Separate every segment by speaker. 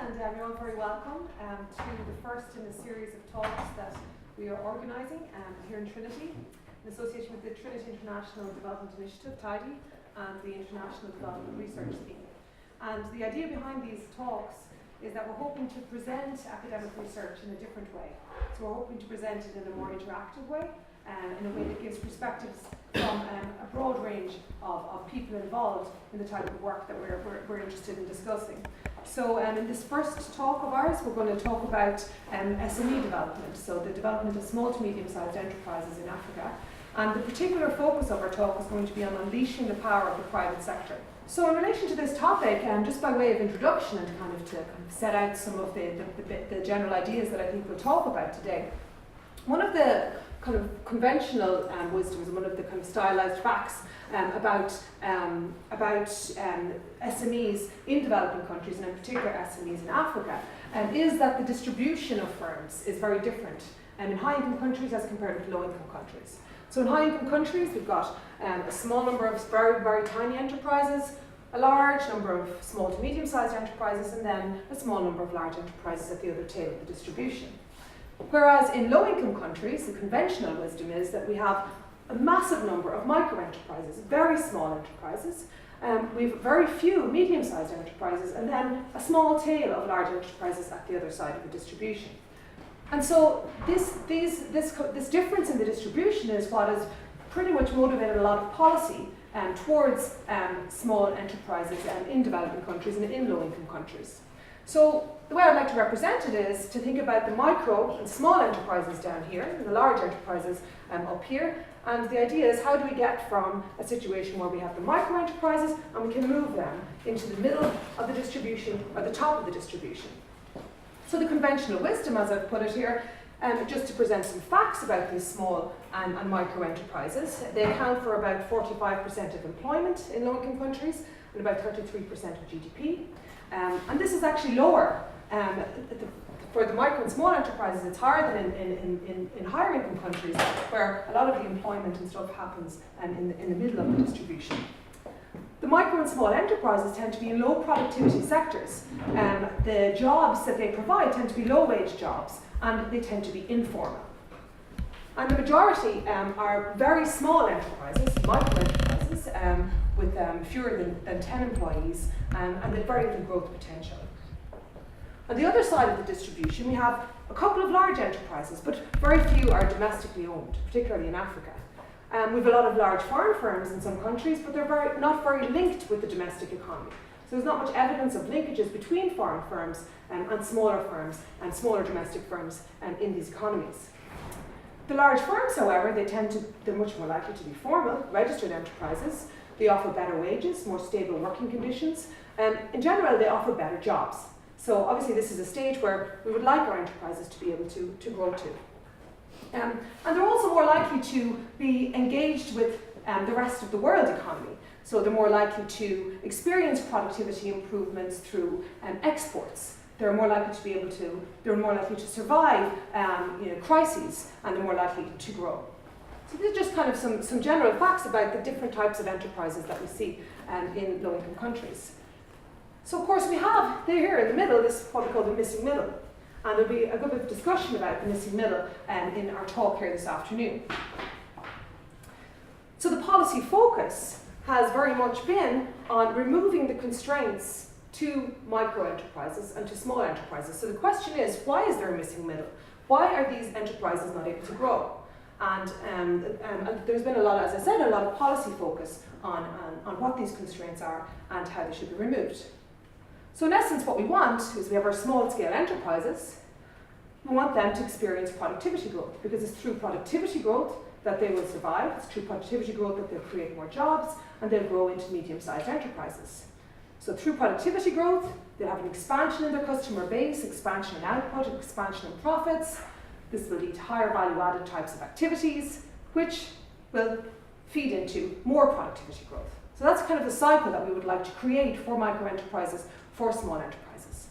Speaker 1: and you're all very welcome to the first in a series of talks that we are organising here in Trinity in association with the Trinity International Development Initiative, Paddy, and the International Development Research Scheme. And the idea behind these talks is that we're hoping to present academic research in a different way. So we're hoping to present it in a more interactive way, in a way that gives perspectives from a broad range of people involved in the type of work that we're interested in discussing. So in this first talk of ours, we're going to talk about SME development, so the development of small to medium-sized enterprises in Africa. And the particular focus of our talk is going to be on unleashing the power of the private sector. So in relation to this topic, just by way of introduction and to set out some of the general ideas that I think we'll talk about today, one of the kind of conventional wisdoms and one of the kind of stylized facts about SMEs in developing countries, and in particular SMEs in Africa, is that the distribution of firms is very different in high-income countries as compared with low-income countries. So in high-income countries, we've got a small number of very, very tiny enterprises, a large number of small to medium-sized enterprises, and then a small number of large enterprises at the other tail of the distribution. Whereas in low-income countries, the conventional wisdom is that we have a massive number of micro-enterprises, very small enterprises. We have very few medium-sized enterprises, and then a small tail of large enterprises at the other side of the distribution. And so this difference in the distribution is what has pretty much motivated a lot of policy towards small enterprises in developing countries and in low-income countries. So the way I'd like to represent it is to think about the micro and small enterprises down here and the large enterprises up here. And the idea is, how do we get from a situation where we have the micro enterprises and we can move them into the middle of the distribution or the top of the distribution. So the conventional wisdom, as I've put it here, just to present some facts about these small and micro enterprises. They account for about 45% of employment in low-income countries and about 33% of GDP. And this is actually lower. For the micro and small enterprises, it's higher than in higher income countries, where a lot of the employment and stuff happens in the middle of the distribution. The micro and small enterprises tend to be in low productivity sectors. The jobs that they provide tend to be low wage jobs, and they tend to be informal. And the majority are very small enterprises, micro enterprises, with fewer than 10 employees, and with very little growth potential. On the other side of the distribution, we have a couple of large enterprises, but very few are domestically owned, particularly in Africa. We have a lot of large foreign firms in some countries, but they're not very linked with the domestic economy. So there's not much evidence of linkages between foreign firms and smaller firms and smaller domestic firms in these economies. The large firms, however, they're much more likely to be formal, registered enterprises. They offer better wages, more stable working conditions. In general, they offer better jobs. So obviously this is a stage where we would like our enterprises to be able to grow to. And they're also more likely to be engaged with the rest of the world economy. So they're more likely to experience productivity improvements through exports. They're more likely to survive crises, and they're more likely to grow. So these are just kind of some general facts about the different types of enterprises that we see in low-income countries. So of course we have here in the middle this what we call the missing middle. And there'll be a good bit of discussion about the missing middle in our talk here this afternoon. So the policy focus has very much been on removing the constraints to micro enterprises and to small enterprises. So the question is, why is there a missing middle? Why are these enterprises not able to grow? And there's been a lot, as I said, a lot of policy focus on what these constraints are and how they should be removed. So in essence, what we want is we have our small-scale enterprises. We want them to experience productivity growth, because it's through productivity growth that they will survive. It's through productivity growth that they'll create more jobs, and they'll grow into medium-sized enterprises. So through productivity growth, they'll have an expansion in their customer base, expansion in output, expansion in profits. This will lead to higher value-added types of activities, which will feed into more productivity growth. So that's kind of the cycle that we would like to create for micro-enterprises, for small enterprises.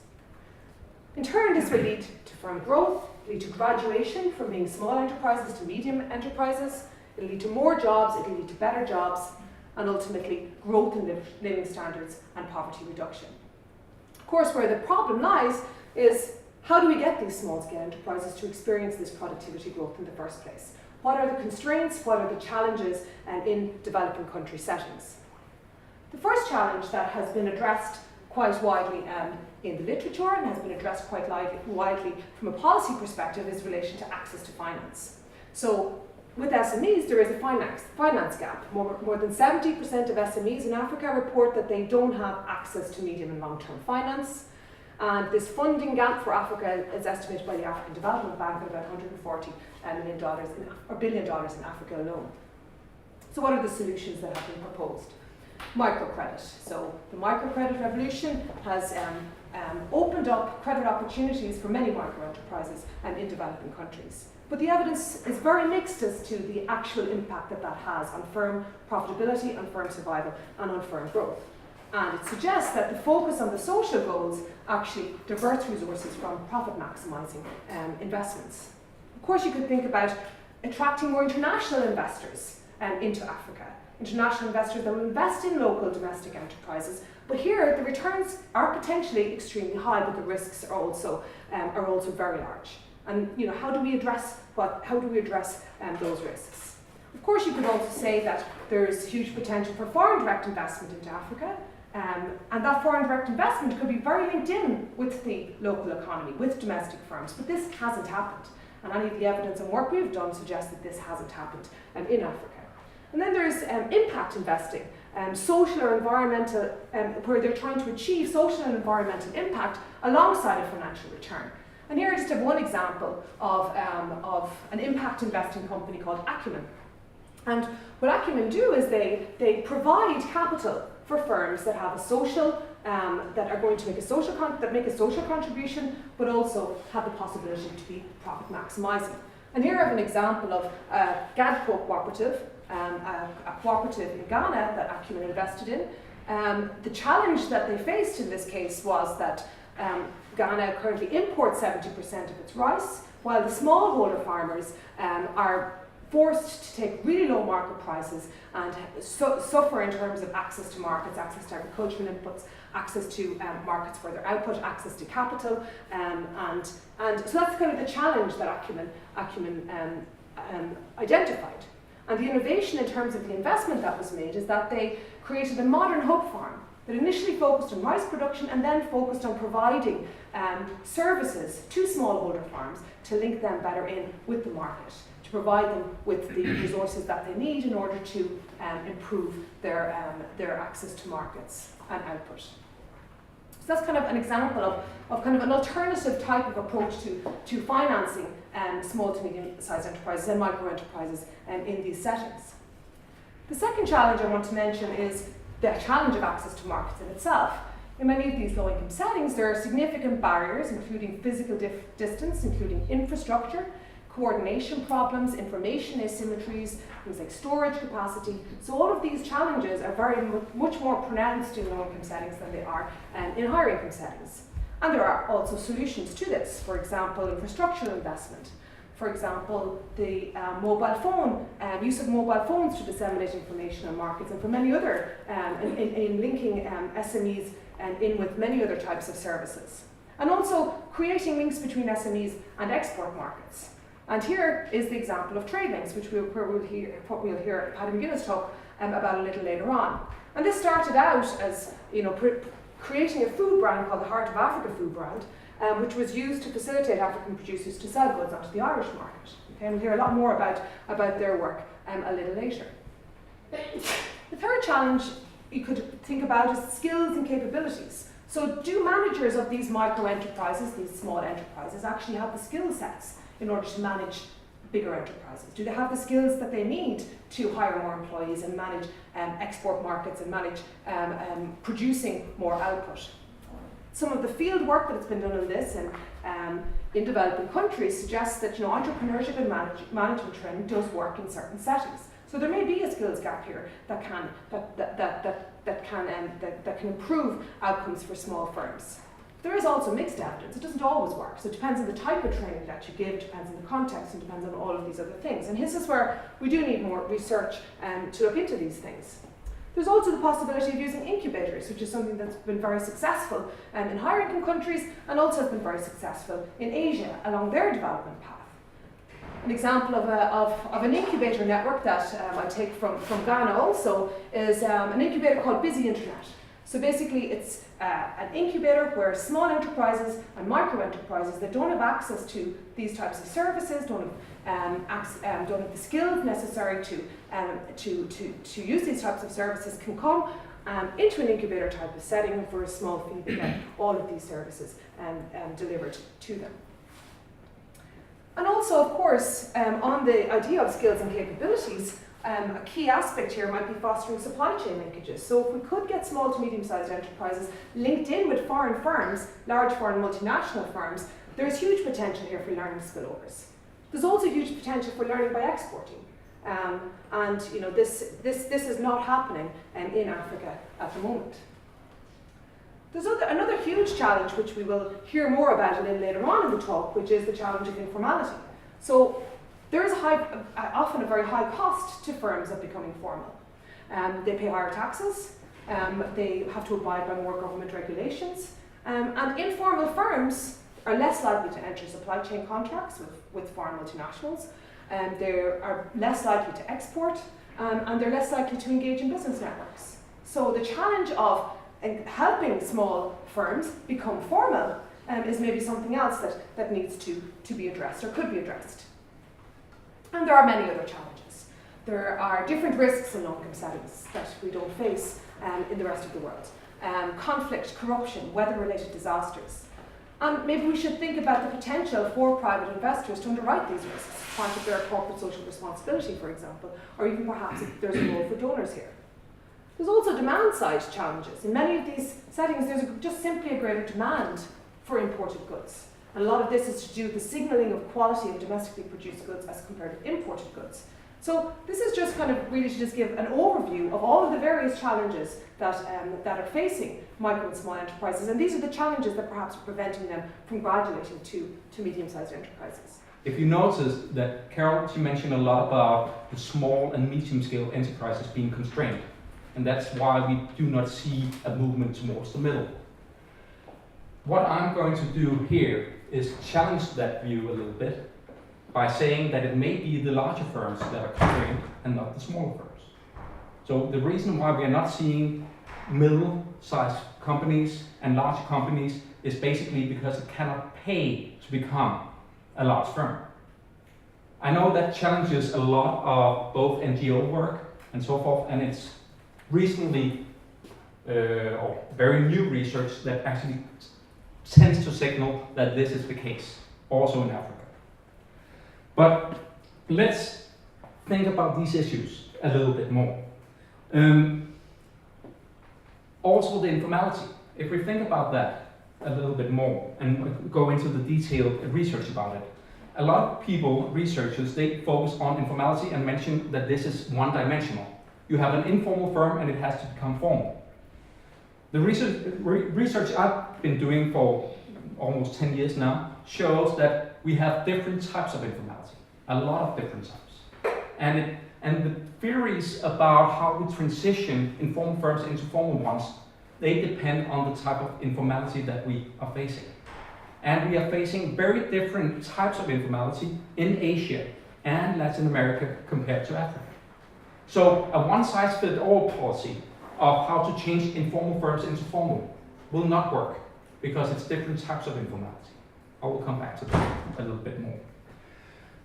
Speaker 1: In turn, this will lead to firm growth, lead to graduation from being small enterprises to medium enterprises. It'll lead to more jobs, it'll lead to better jobs, and ultimately growth in living standards and poverty reduction. Of course, where the problem lies is, how do we get these small-scale enterprises to experience this productivity growth in the first place? What are the constraints? What are the challenges in developing country settings? The first challenge that has been addressed quite widely in the literature and has been addressed quite widely from a policy perspective is relation to access to finance. So with SMEs, there is a finance gap. More than 70% of SMEs in Africa report that they don't have access to medium and long-term finance. And this funding gap for Africa is estimated by the African Development Bank at about $140 billion in Africa alone. So what are the solutions that have been proposed? Microcredit. So the microcredit revolution has opened up credit opportunities for many micro-enterprises in developing countries. But the evidence is very mixed as to the actual impact that that has on firm profitability, on firm survival, and on firm growth. And it suggests that the focus on the social goals actually diverts resources from profit maximising investments. Of course, you could think about attracting more international investors into Africa. International investors that will invest in local domestic enterprises. But here, the returns are potentially extremely high, but the risks are also very large. And how do we address those risks? Of course, you could also say that there is huge potential for foreign direct investment into Africa. And that foreign direct investment could be very linked in with the local economy, with domestic firms, but this hasn't happened. And any of the evidence and work we've done suggests that this hasn't happened in Africa. And then there's impact investing, social or environmental, where they're trying to achieve social and environmental impact alongside a financial return. And here I just have one example of an impact investing company called Acumen. And what Acumen do is they provide capital for firms that have a social, that are going to make a social contribution, but also have the possibility to be profit maximising. And here I have an example of Gadco Cooperative, a cooperative in Ghana that Acumen invested in. The challenge that they faced in this case was that Ghana currently imports 70% of its rice, while the smallholder farmers are forced to take really low market prices and suffer in terms of access to markets, access to agricultural inputs, access to markets for their output, access to capital, and so that's kind of the challenge that Acumen identified. And the innovation in terms of the investment that was made is that they created a modern hub farm that initially focused on rice production and then focused on providing services to smallholder farms to link them better in with the market, to provide them with the resources that they need in order to improve their access to markets and output. So that's kind of an example of kind of an alternative type of approach to financing small to medium-sized enterprises and micro-enterprises in these settings. The second challenge I want to mention is the challenge of access to markets in itself. In many of these low-income settings, there are significant barriers, including physical distance, including infrastructure, coordination problems, information asymmetries, things like storage capacity. So all of these challenges are very much more pronounced in low-income settings than they are in higher-income settings. And there are also solutions to this. For example, infrastructural investment. For example, the use of mobile phones to disseminate information on markets, and for many other, in linking SMEs in with many other types of services. And also creating links between SMEs and export markets. And here is the example of Traidlinks, which we'll hear Paddy Maguinness talk about a little later on. And this started out as creating a food brand called the Heart of Africa food brand, which was used to facilitate African producers to sell goods onto the Irish market. Okay, and we'll hear a lot more about their work a little later. The third challenge you could think about is skills and capabilities. So do managers of these micro-enterprises, these small enterprises, actually have the skill sets in order to manage bigger enterprises? Do they have the skills that they need to hire more employees and manage export markets and manage producing more output? Some of the field work that's been done on this and in developing countries suggests that entrepreneurship and management training does work in certain settings. So there may be a skills gap here that can improve outcomes for small firms. There is also mixed evidence. It doesn't always work. So it depends on the type of training that you give, depends on the context, and depends on all of these other things. And this is where we do need more research to look into these things. There's also the possibility of using incubators, which is something that's been very successful in higher income countries and also has been very successful in Asia along their development path. An example of an incubator network that I take from Ghana also is an incubator called Busy Internet. So basically it's an incubator where small enterprises and micro enterprises that don't have access to these types of services, don't have the skills necessary to use these types of services can come into an incubator type of setting, and for a small fee they get all of these services delivered to them. And also, of course, on the idea of skills and capabilities, a key aspect here might be fostering supply chain linkages. So if we could get small to medium-sized enterprises linked in with foreign firms, large foreign multinational firms, there's huge potential here for learning spillovers. There's also huge potential for learning by exporting. And you know, this is not happening in Africa at the moment. There's another huge challenge which we will hear more about a little later on in the talk, which is the challenge of informality. So there is often a very high cost to firms of becoming formal. They pay higher taxes, they have to abide by more government regulations, and informal firms are less likely to enter supply chain contracts with foreign multinationals, they are less likely to export, and they're less likely to engage in business networks. So the challenge of helping small firms become formal is maybe something else that needs to be addressed or could be addressed. And there are many other challenges. There are different risks in low-income settings that we don't face in the rest of the world. Conflict, corruption, weather-related disasters. And maybe we should think about the potential for private investors to underwrite these risks, part of their corporate social responsibility, for example, or even perhaps if there's a role for donors here. There's also demand-side challenges. In many of these settings, there's just simply a greater demand for imported goods. And a lot of this is to do with the signalling of quality of domestically produced goods as compared to imported goods. So this is just kind of really to just give an overview of all of the various challenges that are facing micro and small enterprises. And these are the challenges that perhaps are preventing them from graduating to medium-sized enterprises.
Speaker 2: If you notice that, Carol, she mentioned a lot about the small and medium-scale enterprises being constrained. And that's why we do not see a movement towards the middle. What I'm going to do here is challenge that view a little bit by saying that it may be the larger firms that are constrained and not the smaller firms. So the reason why we are not seeing middle-sized companies and large companies is basically because it cannot pay to become a large firm. I know that challenges a lot of both NGO work and so forth, and it's recently, or very new research that actually tends to signal that this is the case, also in Africa. But let's think about these issues a little bit more. Also the informality, if we think about that a little bit more and go into the detailed research about it, a lot of people, researchers, they focus on informality and mention that this is one-dimensional. You have an informal firm and it has to become formal. The research I've been doing for almost 10 years now shows that we have different types of informality, a lot of different types. And the theories about how we transition informal firms into formal ones, they depend on the type of informality that we are facing. And we are facing very different types of informality in Asia and Latin America compared to Africa. So a one-size-fits-all policy of how to change informal firms into formal will not work because it's different types of informality. I will come back to that a little bit more.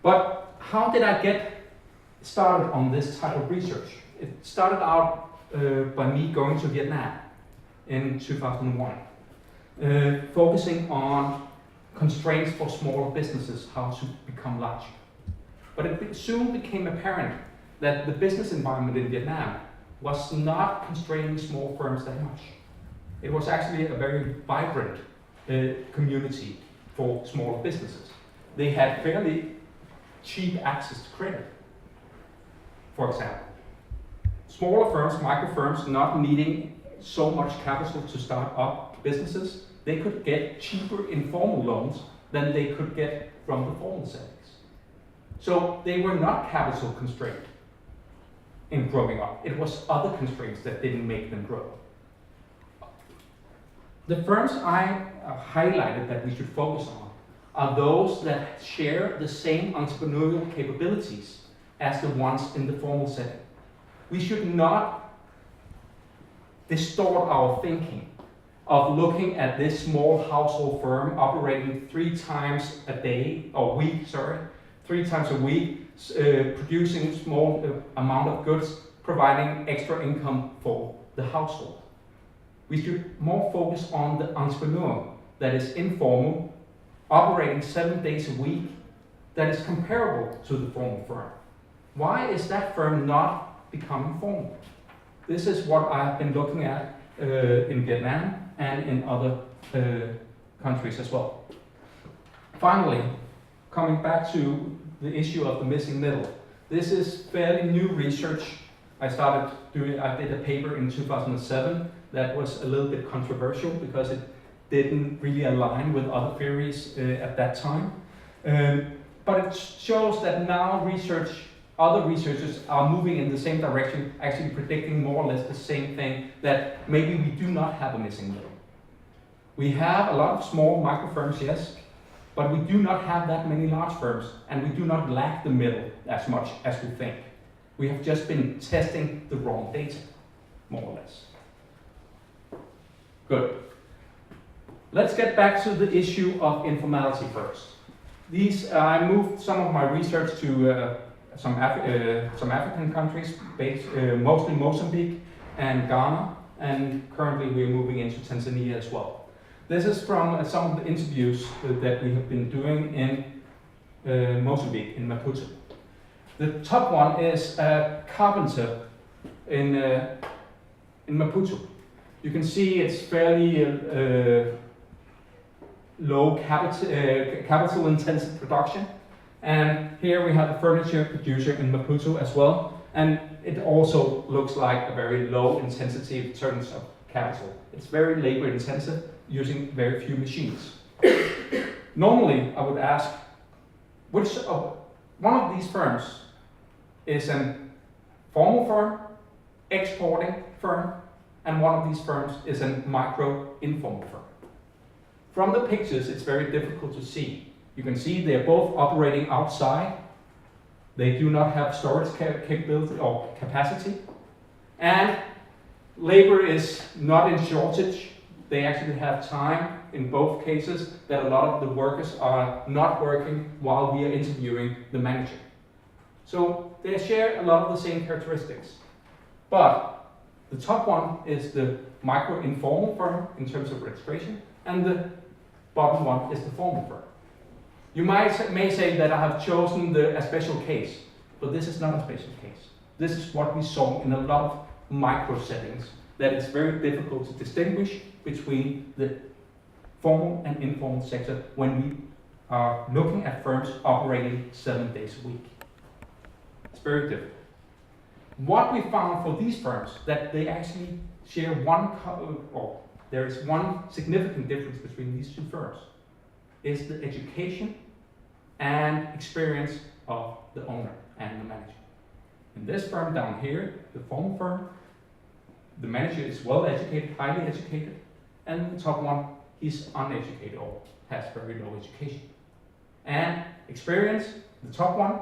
Speaker 2: But how did I get started on this type of research? It started out by me going to Vietnam in 2001, focusing on constraints for smaller businesses, how to become larger. But it soon became apparent that the business environment in Vietnam was not constraining small firms that much. It was actually a very vibrant community for smaller businesses. They had fairly cheap access to credit, for example. Smaller firms, micro firms, not needing so much capital to start up businesses, they could get cheaper informal loans than they could get from the formal settings. So they were not capital constrained. in growing up. It was other constraints that didn't make them grow. The firms I highlighted that we should focus on are those that share the same entrepreneurial capabilities as the ones in the formal setting. We should not distort our thinking of looking at this small household firm operating 3 times a week, producing small amount of goods, providing extra income for the household. We should more focus on the entrepreneur that is informal, operating 7 days a week, that is comparable to the formal firm. Why is that firm not becoming formal? This is what I've been looking at in Vietnam and in other countries as well. Finally, coming back to the issue of the missing middle. This is fairly new research. I did a paper in 2007 that was a little bit controversial because it didn't really align with other theories at that time. But it shows that now other researchers are moving in the same direction, actually predicting more or less the same thing, that maybe we do not have a missing middle. We have a lot of small micro firms, yes, but we do not have that many large firms, and we do not lack the middle as much as we think. We have just been testing the wrong data, more or less. Good. Let's get back to the issue of informality first. I moved some of my research to some African countries, mostly Mozambique and Ghana, and currently we're moving into Tanzania as well. This is from some of the interviews that we have been doing in Mozambique, in Maputo. The top one is a carpenter in Maputo. You can see it's fairly low capital intensive production. And here we have a furniture producer in Maputo as well. And it also looks like a very low intensity in terms of capital. It's very labor intensive, using very few machines. Normally, I would ask, one of these firms is a formal firm, exporting firm, and one of these firms is a micro informal firm. From the pictures, it's very difficult to see. You can see they're both operating outside. They do not have storage capability or capacity. And labor is not in shortage. They actually have time in both cases that a lot of the workers are not working while we are interviewing the manager. So they share a lot of the same characteristics. But the top one is the micro informal firm in terms of registration, and the bottom one is the formal firm. You may say that I have chosen a special case, but this is not a special case. This is what we saw in a lot of micro settings, that it's very difficult to distinguish between the formal and informal sector when we are looking at firms operating 7 days a week. It's very difficult. What we found for these firms, that they actually share there is one significant difference between these two firms, is the education and experience of the owner and the manager. In this firm down here, the formal firm, the manager is well educated, highly educated, and the top one, he's uneducated or has very low education. And experience, the top one,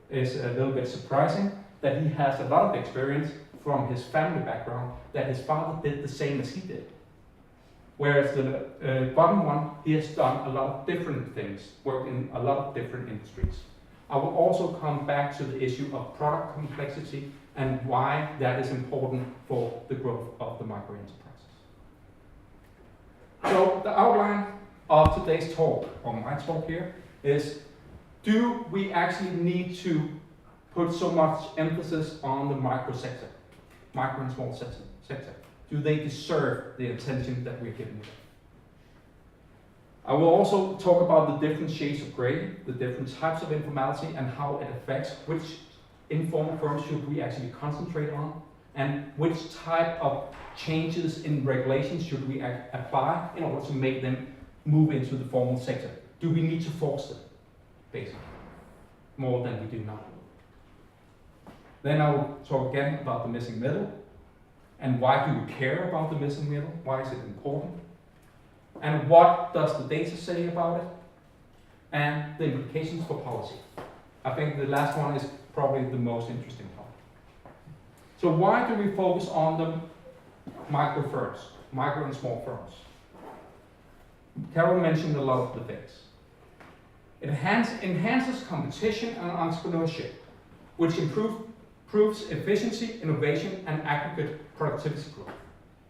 Speaker 2: is a little bit surprising that he has a lot of experience from his family background, that his father did the same as he did. Whereas the bottom one, he has done a lot of different things, worked in a lot of different industries. I will also come back to the issue of product complexity and why that is important for the growth of the micro enterprises. So the outline of today's talk, or my talk here, is: do we actually need to put so much emphasis on the micro sector, micro and small sector? Do they deserve the attention that we're giving them? I will also talk about the different shades of gray, the different types of informality, and how it affects which informal firms should we actually concentrate on, and which type of changes in regulations should we apply in order to make them move into the formal sector. Do we need to force them, basically, more than we do now? Then I will talk again about the missing middle, and why do we care about the missing middle? Why is it important? And what does the data say about it? And the implications for policy. I think the last one is probably the most interesting part. So why do we focus on the micro firms, micro and small firms? Carol mentioned a lot of the things. It enhances competition and entrepreneurship, which improves efficiency, innovation, and aggregate productivity growth.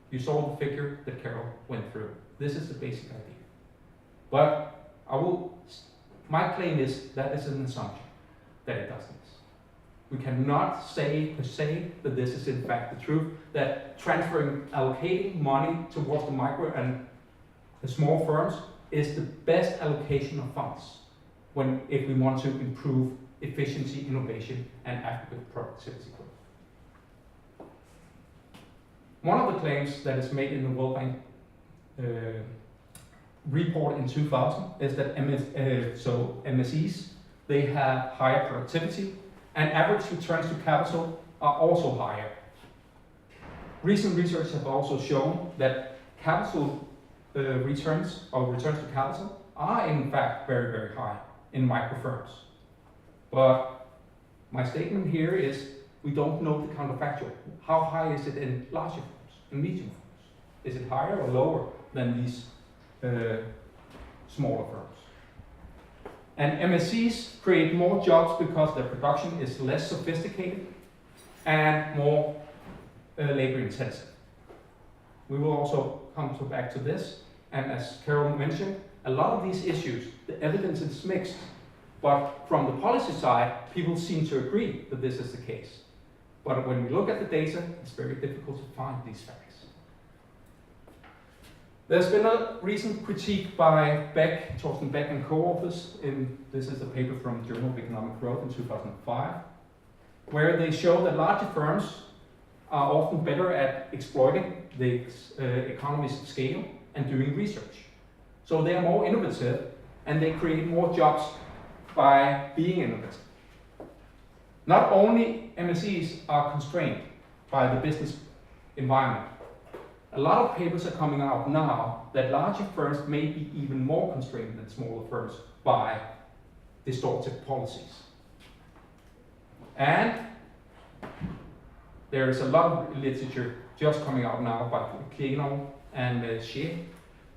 Speaker 2: You saw the figure that Carol went through. This is the basic idea. But my claim is that is an assumption, that it doesn't. We cannot say per se that this is in fact the truth, that allocating money towards the micro and the small firms is the best allocation of funds if we want to improve efficiency, innovation, and aggregate productivity growth. One of the claims that is made in the World Bank report in 2000 is that MSEs, they have higher productivity, and average returns to capital are also higher. Recent research have also shown that capital returns to capital are in fact very, very high in micro firms. But my statement here is we don't know the counterfactual. How high is it in larger firms, in medium firms? Is it higher or lower than these smaller firms? And MSCs create more jobs because their production is less sophisticated and more labor intensive. We will also come back to this. And as Carol mentioned, a lot of these issues, the evidence is mixed. But from the policy side, people seem to agree that this is the case. But when we look at the data, it's very difficult to find these facts. There's been a recent critique by Torsten Beck and co-authors, this is a paper from Journal of Economic Growth in 2005, where they show that larger firms are often better at exploiting the economies of scale and doing research. So they are more innovative and they create more jobs by being innovative. Not only MSEs are constrained by the business environment. A lot of papers are coming out now that larger firms may be even more constrained than smaller firms by distorted policies. And there is a lot of literature just coming out now by Kleno and Shea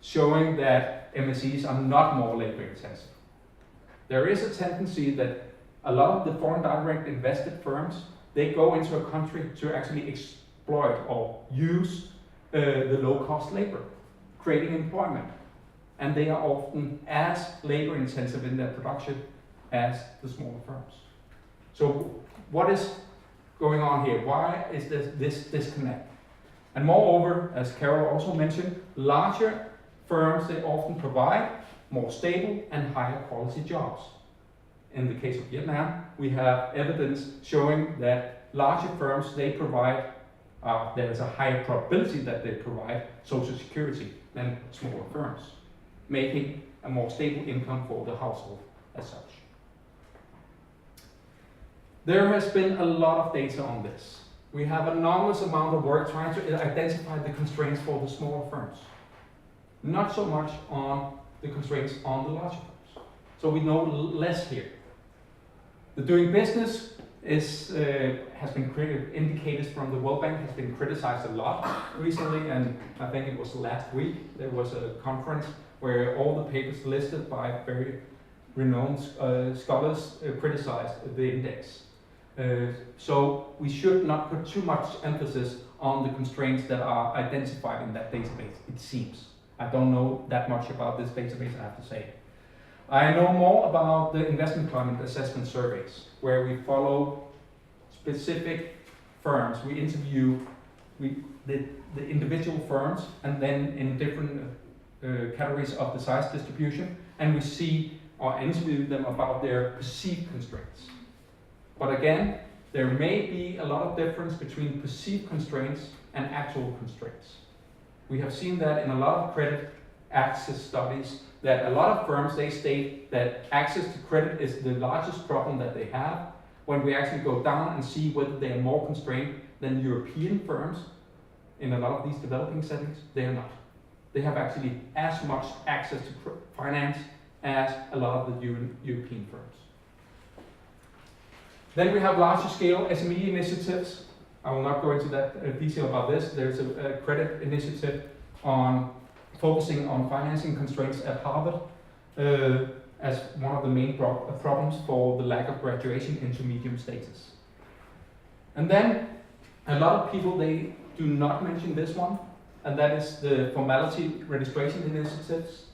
Speaker 2: showing that MSEs are not more labor intensive. There is a tendency that a lot of the foreign direct invested firms, they go into a country to actually exploit or use the low-cost labor, creating employment. And they are often as labor-intensive in their production as the smaller firms. So what is going on here? Why is this disconnect? And moreover, as Carol also mentioned, larger firms, they often provide more stable and higher quality jobs. In the case of Vietnam, we have evidence showing that larger firms, they provide there is a higher probability that they provide social security than smaller firms, making a more stable income for the household as such. There has been a lot of data on this. We have an enormous amount of work trying to identify the constraints for the smaller firms. Not so much on the constraints on the larger firms. So we know less here. The doing business has been indicators from the World Bank has been criticized a lot recently, and I think it was last week there was a conference where all the papers listed by very renowned scholars criticized the index. So we should not put too much emphasis on the constraints that are identified in that database, it seems. I don't know that much about this database, I have to say. I know more about the investment climate assessment surveys, where we follow specific firms. We interview the individual firms, and then in different categories of the size distribution, and we see or interview them about their perceived constraints. But again, there may be a lot of difference between perceived constraints and actual constraints. We have seen that in a lot of credit access studies, that a lot of firms, they state that access to credit is the largest problem that they have, when we actually go down and see whether they are more constrained than European firms in a lot of these developing settings, they are not. They have actually as much access to finance as a lot of the European firms. Then we have larger scale SME initiatives. I will not go into that detail about this. There's a credit initiative on focusing on financing constraints at Harvard as one of the main problems for the lack of graduation into medium status. And then a lot of people, they do not mention this one, and that is the formality registration initiatives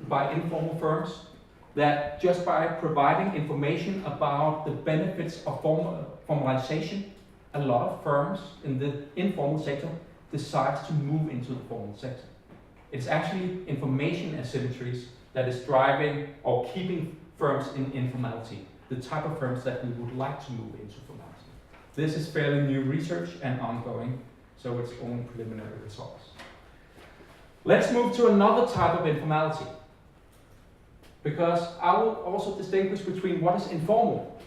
Speaker 2: by informal firms, that just by providing information about the benefits of formalization, a lot of firms in the informal sector decides to move into the formal sector. It's actually information asymmetries that is driving or keeping firms in informality, the type of firms that we would like to move into formality. This is fairly new research and ongoing, so it's only preliminary results. Let's move to another type of informality, because I will also distinguish between what is informal,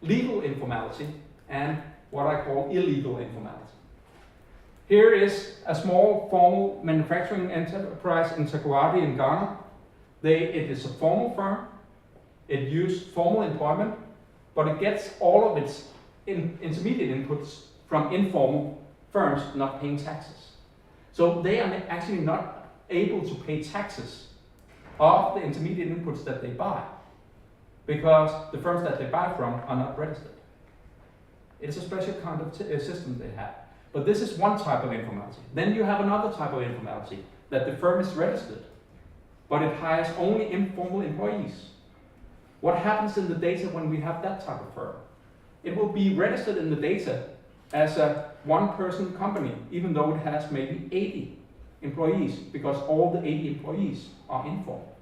Speaker 2: legal informality, and what I call illegal informality. Here is a small formal manufacturing enterprise in Takoradi in Ghana. It is a formal firm, it uses formal employment, but it gets all of its intermediate inputs from informal firms not paying taxes. So they are actually not able to pay taxes of the intermediate inputs that they buy, because the firms that they buy from are not registered. It's a special kind of system they have. But this is one type of informality. Then you have another type of informality, that the firm is registered, but it hires only informal employees. What happens in the data when we have that type of firm? It will be registered in the data as a one-person company, even though it has maybe 80 employees, because all the 80 employees are informal.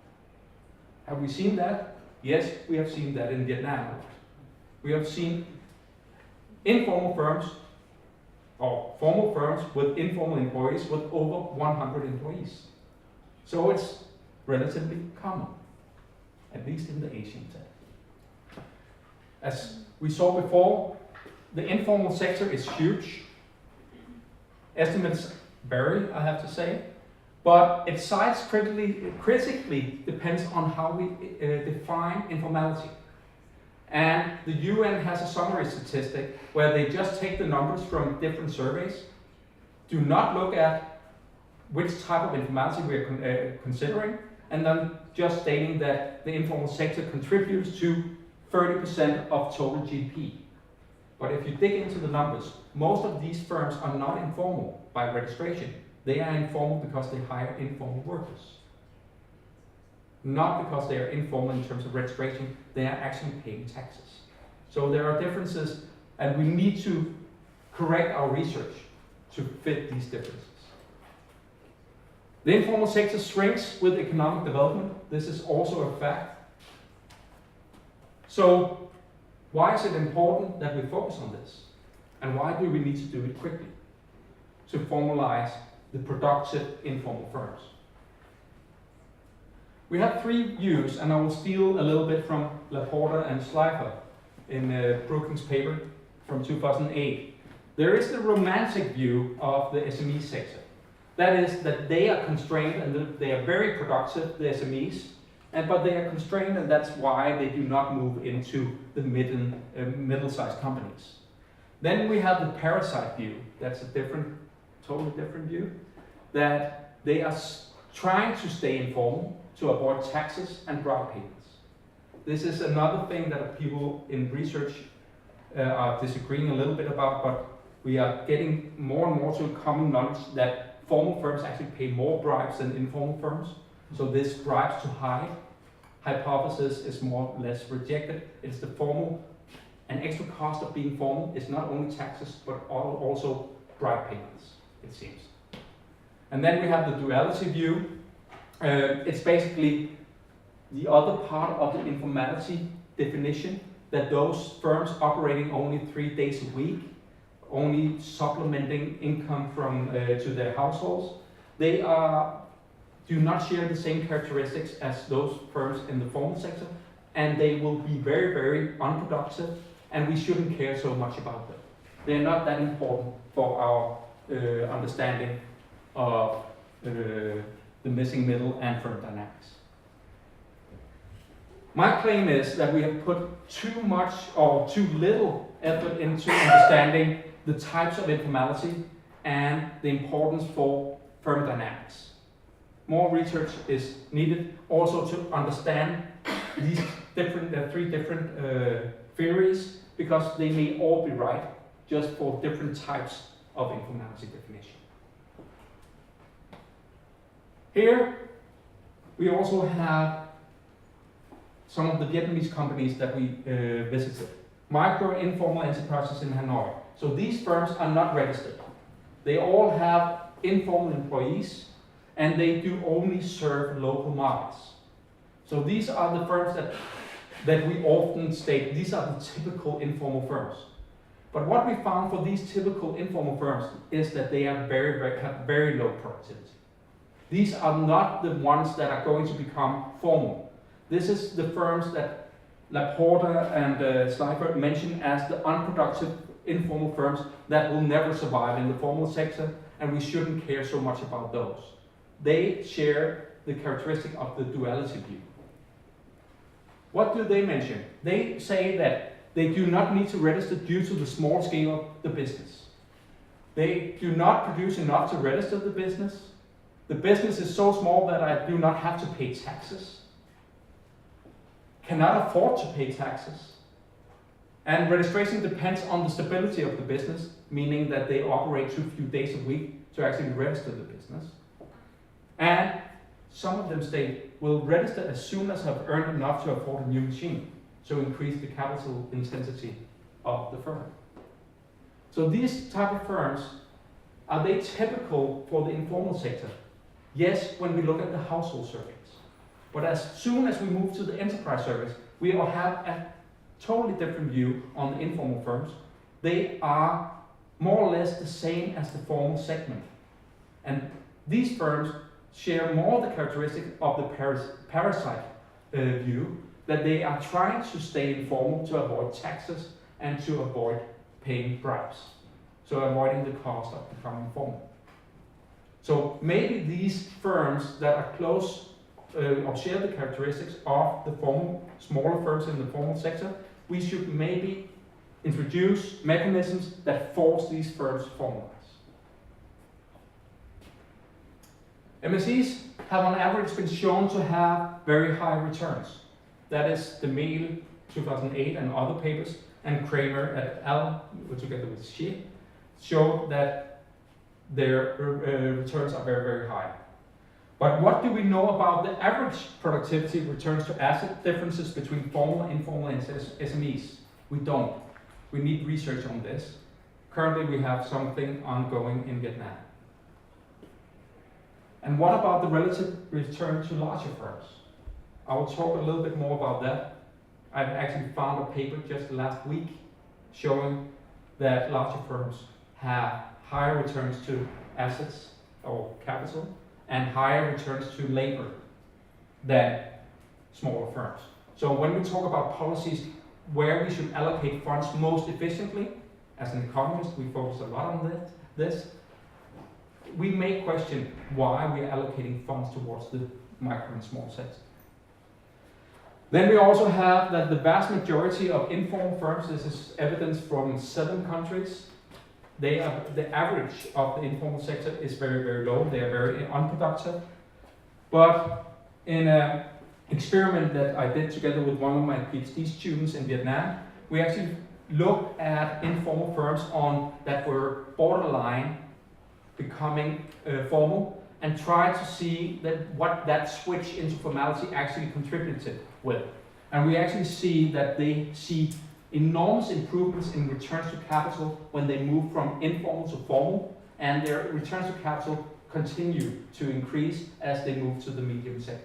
Speaker 2: Have we seen that? Yes, we have seen that in Vietnam. We have seen informal firms or formal firms with informal employees with over 100 employees. So it's relatively common, at least in the Asian sector. As we saw before, the informal sector is huge. Estimates vary, I have to say, but its size critically depends on how we define informality. And the UN has a summary statistic where they just take the numbers from different surveys, do not look at which type of informality we are considering, and then just stating that the informal sector contributes to 30% of total GDP. But if you dig into the numbers, most of these firms are not informal by registration. They are informal because they hire informal workers. Not because they are informal in terms of registration, they are actually paying taxes. So there are differences, and we need to correct our research to fit these differences. The informal sector shrinks with economic development. This is also a fact. So why is it important that we focus on this? And why do we need to do it quickly? To formalize the productive informal firms. We have three views, and I will steal a little bit from Laporta and Schleifer in Brookings' paper from 2008. There is the romantic view of the SME sector. That is that they are constrained and they are very productive, the SMEs, but they are constrained, and that's why they do not move into the middle-sized companies. Then we have the parasite view. That's a totally different view, that they are trying to stay informal to avoid taxes and bribe payments. This is another thing that people in research are disagreeing a little bit about, but we are getting more and more to common knowledge that formal firms actually pay more bribes than informal firms. So this bribes to hide hypothesis is more or less rejected. It's the formal, an extra cost of being formal is not only taxes, but also bribe payments, it seems. And then we have the duality view. It's basically the other part of the informality definition, that those firms operating only 3 days a week, only supplementing income from to their households, they do not share the same characteristics as those firms in the formal sector, and they will be very, very unproductive and we shouldn't care so much about them. They're not that important for our understanding of the missing middle and firm dynamics. My claim is that we have put too much or too little effort into understanding the types of informality and the importance for firm dynamics. More research is needed also to understand these three different theories, because they may all be right, just for different types of informality definition. Here we also have some of the Vietnamese companies that we visited. Micro informal enterprises in Hanoi. So these firms are not registered. They all have informal employees, and they do only serve local markets. So these are the firms that we often state, these are the typical informal firms. But what we found for these typical informal firms is that they are have very low productivity. These are not the ones that are going to become formal. This is the firms that Laporta and Schleifer mentioned as the unproductive informal firms that will never survive in the formal sector, and we shouldn't care so much about those. They share the characteristic of the duality view. What do they mention? They say that they do not need to register due to the small scale of the business. They do not produce enough to register the business. The business is so small that I do not have to pay taxes. Cannot afford to pay taxes. And registration depends on the stability of the business, meaning that they operate too few days a week to actually register the business. And some of them state, will register as soon as I've earned enough to afford a new machine, so increase the capital intensity of the firm. So these type of firms, are they typical for the informal sector? Yes, when we look at the household surveys. But as soon as we move to the enterprise surveys, we will have a totally different view on the informal firms. They are more or less the same as the formal segment. And these firms share more the characteristic of the parasite view, that they are trying to stay informal to avoid taxes and to avoid paying bribes. So avoiding the cost of becoming formal. So maybe these firms that are close or share the characteristics of the formal, smaller firms in the formal sector, we should maybe introduce mechanisms that force these firms to formalize. MSEs have on average been shown to have very high returns. That is the Mail 2008 and other papers, and Kramer et al. Together with Xie showed that their returns are very, very high. But what do we know about the average productivity returns to asset differences between formal, informal, and SMEs? We don't. We need research on this. Currently, we have something ongoing in Vietnam. And what about the relative return to larger firms? I will talk a little bit more about that. I've actually found a paper just last week showing that larger firms have higher returns to assets or capital and higher returns to labor than smaller firms. So when we talk about policies where we should allocate funds most efficiently, as an economist, we focus a lot on this. We may question why we are allocating funds towards the micro and small sector. Then we also have that the vast majority of informal firms, this is evidence from 7 countries, the average of the informal sector is very, very low. They are very unproductive. But in an experiment that I did together with one of my PhD students in Vietnam, we actually looked at informal firms that were borderline becoming formal, and tried to see what that switch into formality actually contributed with. And we actually see that they see enormous improvements in returns to capital when they move from informal to formal, and their returns to capital continue to increase as they move to the medium segment.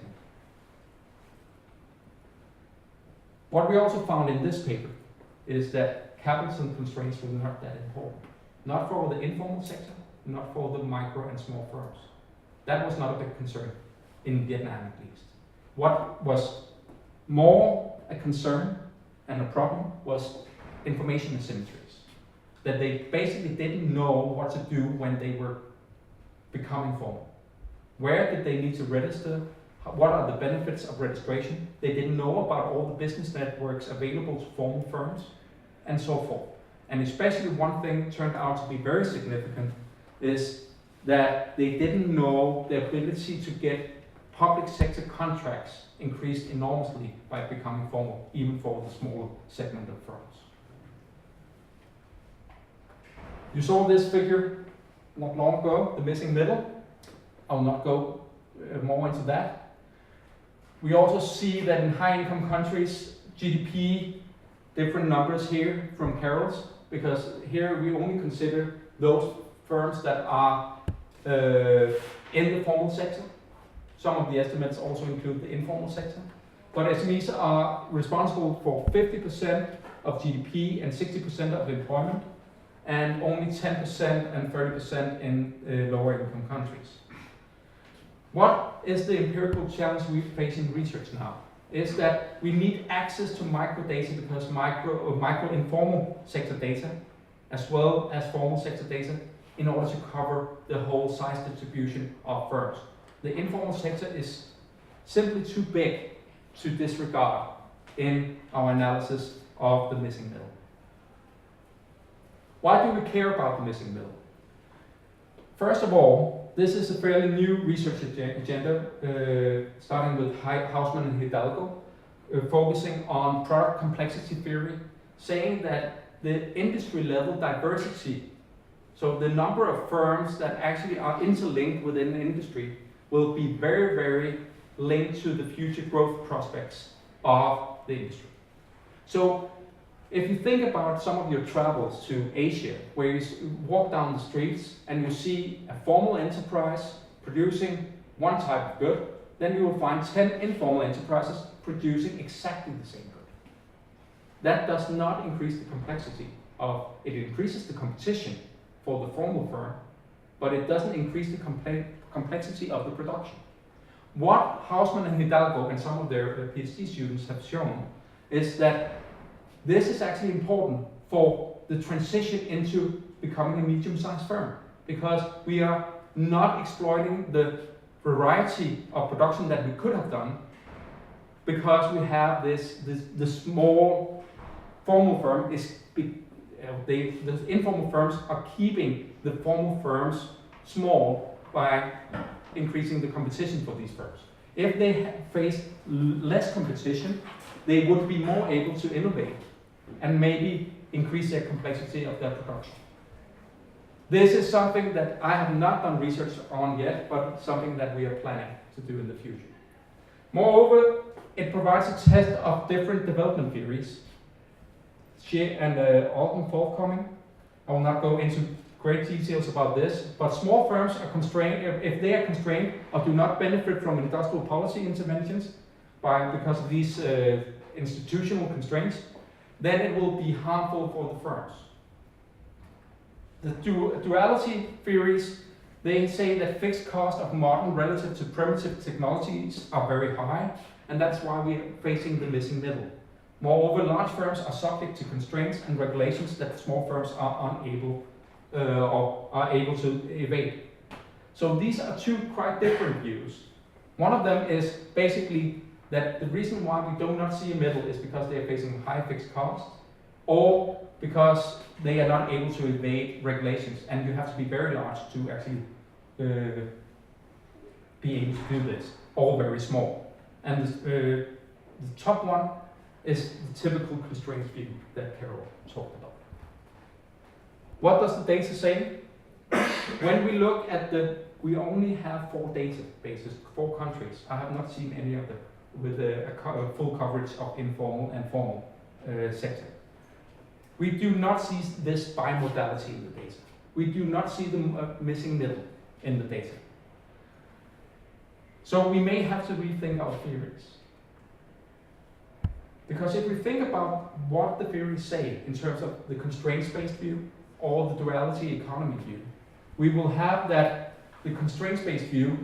Speaker 2: What we also found in this paper is that capital constraints were not that important. Not for the informal sector, not for the micro and small firms. That was not a big concern, in Vietnam at least. What was more a concern and a problem was information asymmetries, that they basically didn't know what to do when they were becoming formal. Where did they need to register? What are the benefits of registration? They didn't know about all the business networks available to formal firms, and so forth. And especially one thing turned out to be very significant is that they didn't know the ability to get public sector contracts increased enormously by becoming formal, even for the smaller segment of firms. You saw this figure not long ago, the missing middle. I'll not go more into that. We also see that in high-income countries, GDP, different numbers here from Carol's, because here we only consider those firms that are in the formal sector. Some of the estimates also include the informal sector. But SMEs are responsible for 50% of GDP and 60% of employment, and only 10% and 30% in lower income countries. What is the empirical challenge we face in research now? Is that we need access to microdata because micro-informal sector data, as well as formal sector data, in order to cover the whole size distribution of firms. The informal sector is simply too big to disregard in our analysis of the missing middle. Why do we care about the missing middle? First of all, this is a fairly new research agenda, starting with Hausman and Hidalgo, focusing on product complexity theory, saying that the industry level diversity, so the number of firms that actually are interlinked within the industry, will be very, very linked to the future growth prospects of the industry. So if you think about some of your travels to Asia, where you walk down the streets and you see a formal enterprise producing one type of good, then you will find 10 informal enterprises producing exactly the same good. That does not increase the complexity of, it increases the competition for the formal firm, but it doesn't increase the complexity of the production. What Hausman and Hidalgo and some of their PhD students have shown is that this is actually important for the transition into becoming a medium-sized firm, because we are not exploiting the variety of production that we could have done, because we have the small formal firm is the informal firms are keeping the formal firms small by increasing the competition for these firms. If they face less competition, they would be more able to innovate and maybe increase their complexity of their production. This is something that I have not done research on yet, but something that we are planning to do in the future. Moreover, it provides a test of different development theories, and often forthcoming. I will not go into great details about this, but small firms are constrained, if they are constrained or do not benefit from industrial policy interventions because of these institutional constraints, then it will be harmful for the firms. The duality theories, they say that fixed cost of modern relative to primitive technologies are very high, and that's why we are facing the missing middle. Moreover, large firms are subject to constraints and regulations that small firms are unable or are able to evade. So these are two quite different views. One of them is basically that the reason why we do not see a middle is because they are facing high fixed costs, or because they are not able to evade regulations, and you have to be very large to actually be able to do this, or very small. And the top one is the typical constraints view that Carol talked about. What does the data say? When we look at we only have 4 databases, 4 countries. I have not seen any of them with a full coverage of informal and formal sector. We do not see this bimodality in the data. We do not see the missing middle in the data. So we may have to rethink our theories. Because if we think about what the theories say in terms of the constraints-based view or the duality economy view, we will have that the constraints-based view,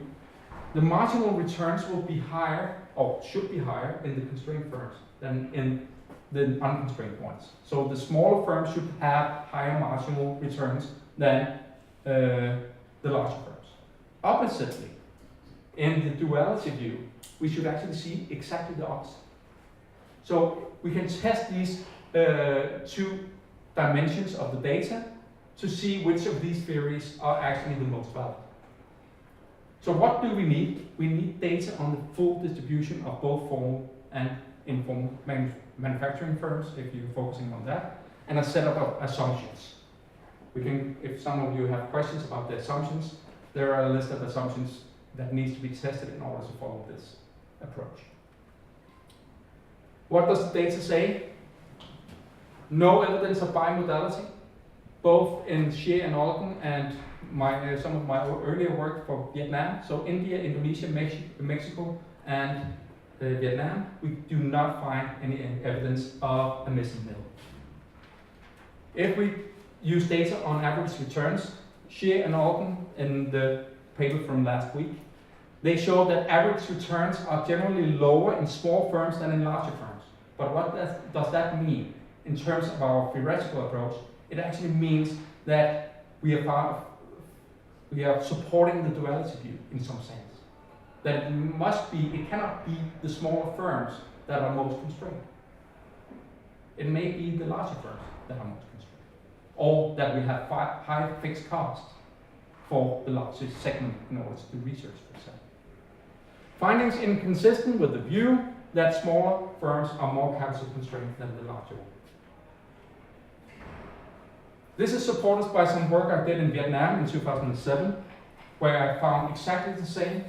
Speaker 2: the marginal returns will be higher, or should be higher, in the constrained firms than in the unconstrained ones. So the smaller firms should have higher marginal returns than the larger firms. Oppositely, in the duality view, we should actually see exactly the opposite. So we can test these two dimensions of the data to see which of these theories are actually the most valid. So what do we need? We need data on the full distribution of both formal and informal manufacturing firms, if you're focusing on that, and a set of assumptions. We can, if some of you have questions about the assumptions, there are a list of assumptions that needs to be tested in order to follow this approach. What does the data say? No evidence of bimodality, both in Xie and Olden and some of my earlier work for Vietnam. So India, Indonesia, Mexico, and Vietnam, we do not find any evidence of a missing middle. If we use data on average returns, Xie and Olden in the paper from last week, they show that average returns are generally lower in small firms than in larger firms. But what does that mean? In terms of our theoretical approach, it actually means that we are supporting the duality view in some sense. That it cannot be the smaller firms that are most constrained. It may be the larger firms that are most constrained. Or that we have high fixed costs for the largest segment in order to do research, for example. Findings inconsistent with the view that smaller firms are more capital constrained than the larger ones. This is supported by some work I did in Vietnam in 2007, where I found exactly the same.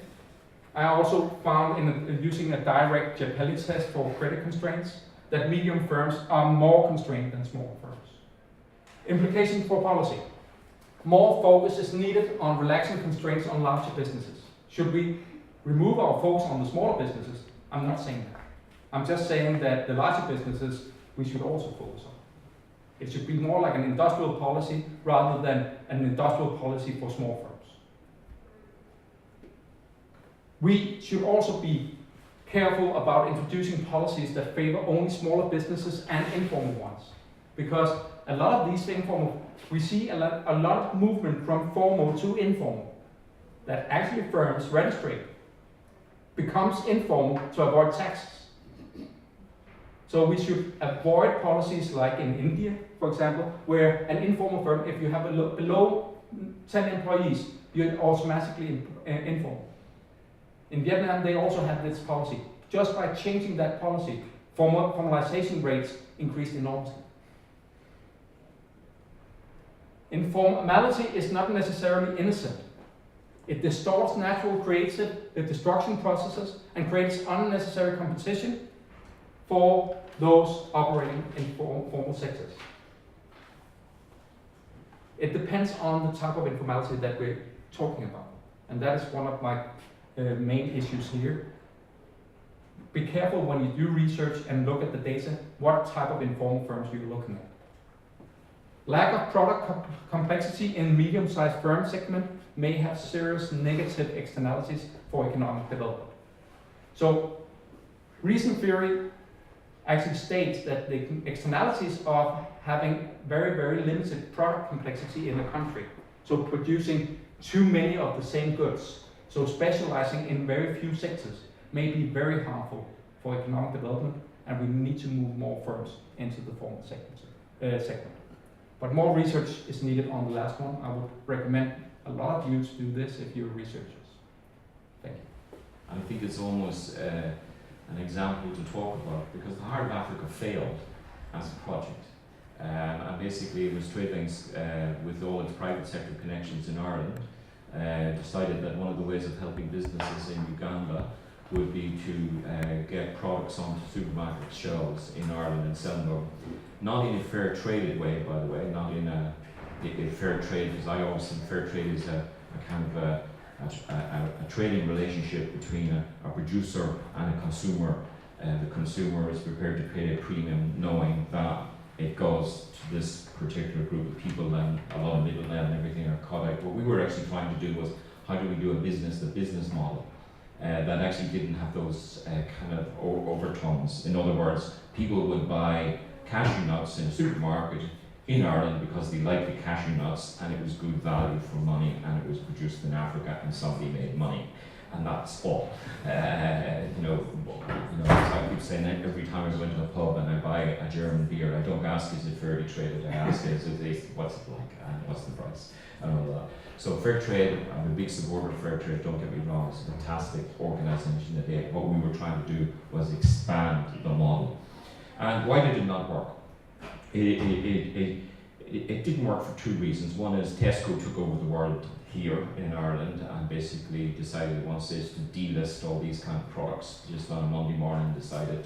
Speaker 2: I also found, using a direct Japelli test for credit constraints, that medium firms are more constrained than small firms. Implications for policy. More focus is needed on relaxing constraints on larger businesses. Should we remove our focus on the smaller businesses? I'm not saying that. I'm just saying that the larger businesses we should also focus on. It should be more like an industrial policy rather than an industrial policy for small firms. We should also be careful about introducing policies that favor only smaller businesses and informal ones. Because a lot of these informal, we see a lot of movement from formal to informal. That actually firms registering becomes informal to avoid taxes. So we should avoid policies like in India, for example, where an informal firm, if you have below 10 employees, you're automatically informal. In Vietnam, they also have this policy. Just by changing that policy, formalization rates increased enormously. Informality is not necessarily innocent. It distorts natural creative destruction processes and creates unnecessary competition for those operating in formal sectors. It depends on the type of informality that we're talking about. And that is one of my main issues here. Be careful when you do research and look at the data, what type of informal firms you're looking at. Lack of product complexity in medium-sized firm segment may have serious negative externalities for economic development. So, recent theory actually states that the externalities of having very, very limited product complexity in a country, so producing too many of the same goods, so specializing in very few sectors, may be very harmful for economic development, and we need to move more firms into the formal segment. But more research is needed on the last one. I would recommend a lot of you to do this if you're researchers. Thank you.
Speaker 3: I think it's almost an example to talk about, because the Heart of Africa failed as a project. And basically it was Traidlinks, with all its private sector connections in Ireland, decided that one of the ways of helping businesses in Uganda would be to get products onto supermarket shelves in Ireland and sell them, not in a fair traded way, by the way, not in a fair trade, because I always think fair trade is a kind of a trading relationship between a producer and a consumer. The consumer is prepared to pay a premium knowing that it goes to this particular group of people, and a lot of middlemen and everything are cut out. What we were actually trying to do was, how do we do the business model? that actually didn't have those kind of overtones. In other words, people would buy cashew nuts in a supermarket in Ireland because they liked the cashew nuts and it was good value for money and it was produced in Africa and somebody made money. And that's all. As I keep saying, every time I go into a pub and I buy a German beer, I don't ask is it fairly traded, I ask what's it like and what's the price and all that. So fair trade, I'm a big supporter of fair trade, don't get me wrong, it's a fantastic organisation that they, what we were trying to do was expand the model. And why did it not work? It didn't work for two reasons. One is Tesco took over the world here in Ireland and basically decided it wants us to delist all these kind of products. Just on a Monday morning decided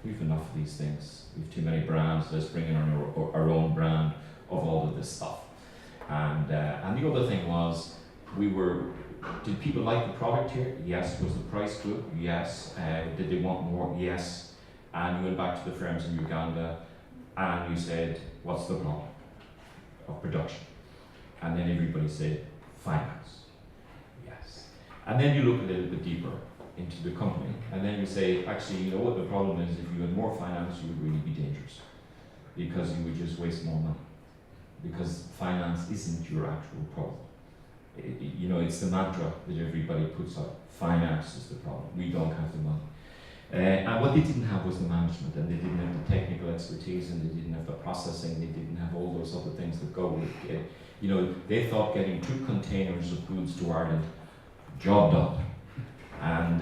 Speaker 3: we've enough of these things. We've too many brands, let's bring in our own brand of all of this stuff. And the other thing was, did people like the product here? Yes. Was the price good? Yes. Did they want more? Yes. And you went back to the firms in Uganda and you said, what's the problem of production? And then everybody said, finance. Yes. And then you look a little bit deeper into the company and then you say, actually, you know what the problem is? If you had more finance, you would really be dangerous because you would just waste more money. Because finance isn't your actual problem. It's the mantra that everybody puts up. Finance is the problem. We don't have the money. And what they didn't have was the management, and they didn't have the technical expertise, and they didn't have the processing, they didn't have all those other things that go with it. They thought getting 2 containers of goods to Ireland, job done. And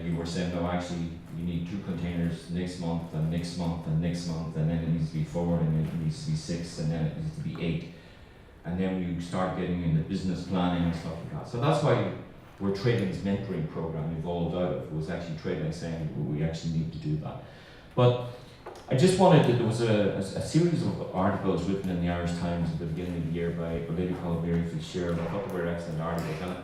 Speaker 3: you were saying, no, actually, you need 2 containers next month, and next month, and next month, and then it needs to be 4, and then it needs to be 6, and then it needs to be 8. And then you start getting into business planning and stuff like that. So that's why where Traidlinks mentoring program evolved out of, was actually Traidlinks saying, well, we actually need to do that. But I just wanted to, there was a series of articles written in the Irish Times at the beginning of the year by a lady called Mary Fitzgerald. I thought they were excellent articles. And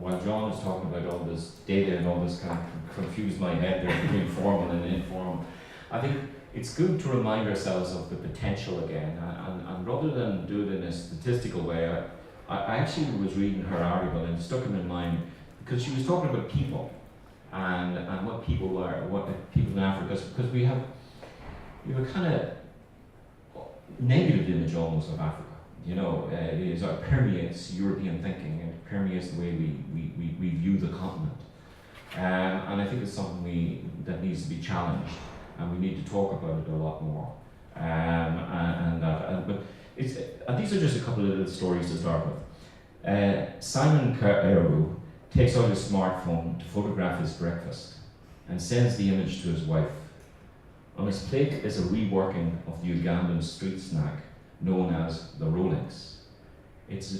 Speaker 3: while John was talking about all this data and all this kind of confused my head there between formal and informal, I think it's good to remind ourselves of the potential again. And rather than do it in a statistical way, I actually was reading her article and it stuck in my mind because she was talking about people and what people were, what people in Africa, because we have a kind of negative image almost of Africa. It permeates European thinking, it permeates the way we view the continent. And I think it's something that needs to be challenged, and we need to talk about it a lot more. But these are just a couple of little stories to start with. Simon Carew takes out his smartphone to photograph his breakfast and sends the image to his wife. On his plate is a reworking of the Ugandan street snack known as the Traidlinks. It's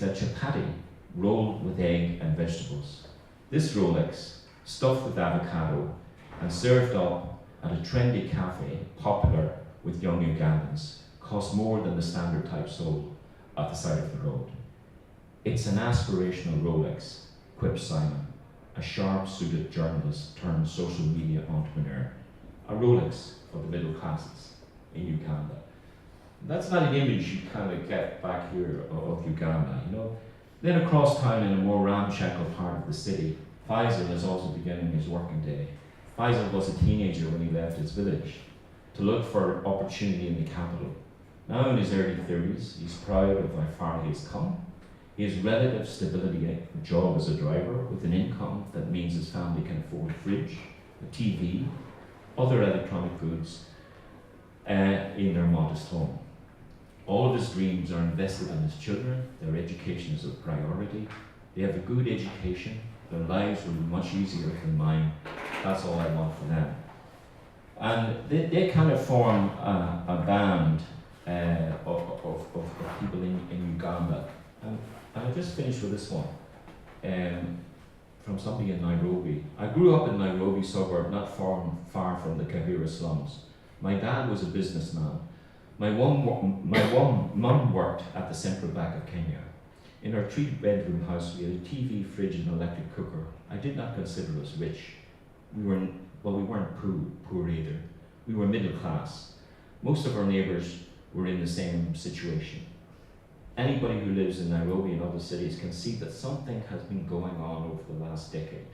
Speaker 3: a chapati rolled with egg and vegetables. This Traidlinks, stuffed with avocado and served up at a trendy cafe popular with young Ugandans, costs more than the standard type sold at the side of the road. It's an aspirational Traidlinks, quips Simon, a sharp-suited journalist turned social media entrepreneur. A Traidlinks for the middle classes in Uganda. That's not an image you kind of get back here of Uganda, Then across town in a more ramshackle part of the city, Faisal is also beginning his working day. Faisal was a teenager when he left his village to look for opportunity in the capital. Now in his early 30s, he's proud of how far he has come. He has relative stability, a job as a driver with an income that means his family can afford a fridge, a TV, other electronic goods in their modest home. All of his dreams are invested in his children, their education is a priority, they have a good education, their lives will be much easier than mine, that's all I want for them. And they kind of form a band of people in Uganda. And I'll just finish with this one. From somebody in Nairobi. I grew up in Nairobi suburb, not far from the Kibera slums. My dad was a businessman. My mum worked at the Central Bank of Kenya. In our 3-bedroom house, we had a TV, fridge, and electric cooker. I did not consider us rich. We weren't poor either. We were middle class. Most of our neighbours were in the same situation. Anybody who lives in Nairobi and other cities can see that something has been going on over the last decade.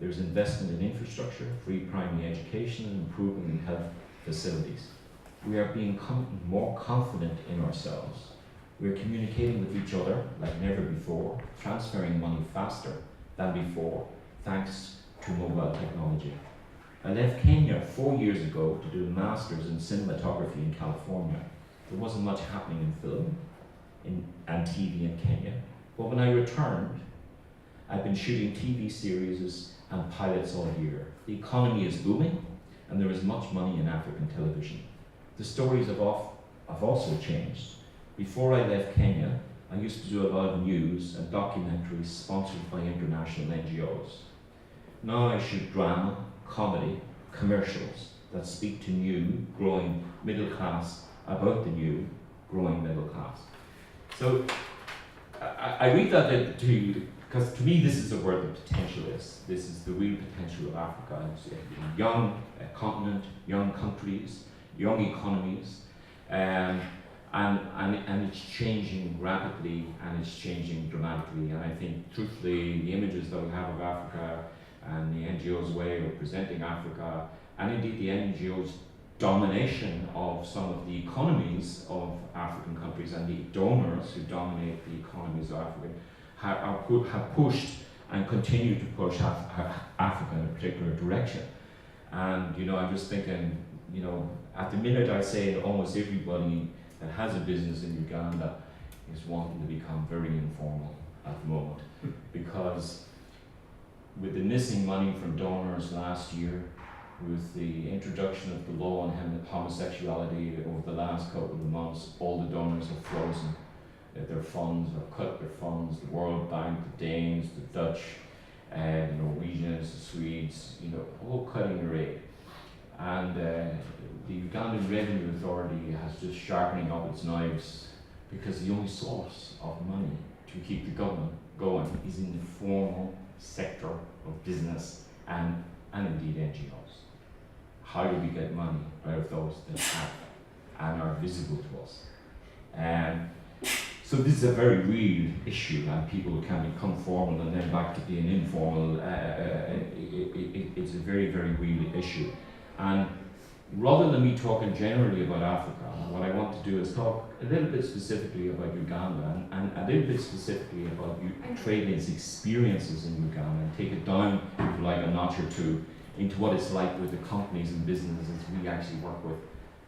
Speaker 3: There's investment in infrastructure, free primary education, and improvement in health facilities. We are becoming more confident in ourselves. We are communicating with each other like never before, transferring money faster than before, thanks to mobile technology. I left Kenya 4 years ago to do a master's in cinematography in California. There wasn't much happening in film and TV in Kenya, but when I returned, I've been shooting TV series and pilots all year. The economy is booming, and there is much money in African television. The stories have also changed. Before I left Kenya, I used to do a lot of news and documentaries sponsored by international NGOs. Now I shoot drama, comedy, commercials that speak to new, growing middle class about the new, growing middle class. So I read that to you because to me this is where the potential is. This is the real potential of Africa. It's a young continent, young countries, young economies, and it's changing rapidly and it's changing dramatically. And I think truthfully the images that we have of Africa and the NGO's way of presenting Africa, and indeed the NGO's domination of some of the economies of African countries and the donors who dominate the economies of Africa have pushed and continue to push Africa in a particular direction. And I'm just thinking, at the minute I say that almost everybody that has a business in Uganda is wanting to become very informal at the moment, because with the missing money from donors last year, with the introduction of the law on homosexuality over the last couple of months, all the donors have frozen their funds, or cut their funds. The World Bank, the Danes, the Dutch, the Norwegians, the Swedes, all cutting their aid. And the Ugandan Revenue Authority has just sharpening up its knives, because the only source of money to keep the government going is in the formal sector of business and indeed NGOs. How do we get money out of those that have and are visible to us? So this is a very real issue, and people can become formal and then back to being informal. It's a very, very real issue. And rather than me talking generally about Africa, what I want to do is talk a little bit specifically about Uganda and a little bit specifically about Traidlinks' experiences in Uganda, and take it down, if you like, a notch or two into what it's like with the companies and businesses we actually work with,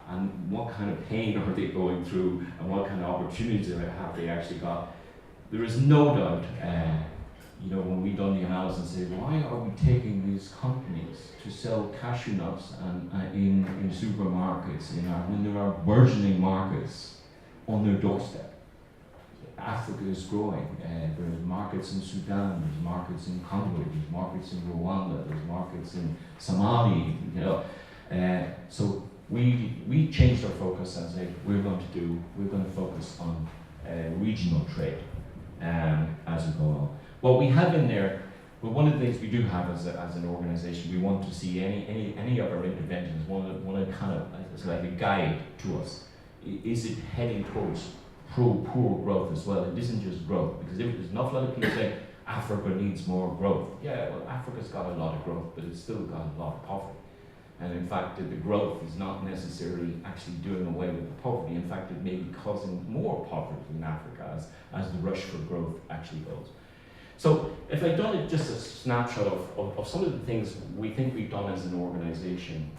Speaker 3: and what kind of pain are they going through, and what kind of opportunities have they actually got. There is no doubt, when we done the analysis, say, why are we taking these companies to sell cashew nuts in supermarkets when there are burgeoning markets on their doorstep? Africa is growing. There's markets in Sudan, there's markets in Congo, there's markets in Rwanda, there's markets in Somali. So we changed our focus and said we're going to focus on regional trade as we go on. What we have in there, but one of the things we do have as an organisation, we want to see any of our interventions, one of kind of it's like a guide to us. Is it heading towards poor growth as well? It isn't just growth, because there's an awful lot of people saying Africa needs more growth. Yeah, well, Africa's got a lot of growth, but it's still got a lot of poverty. And in fact, the growth is not necessarily actually doing away with the poverty. In fact, it may be causing more poverty in Africa as the rush for growth actually goes. So if I've done just a snapshot of some of the things we think we've done as an organisation,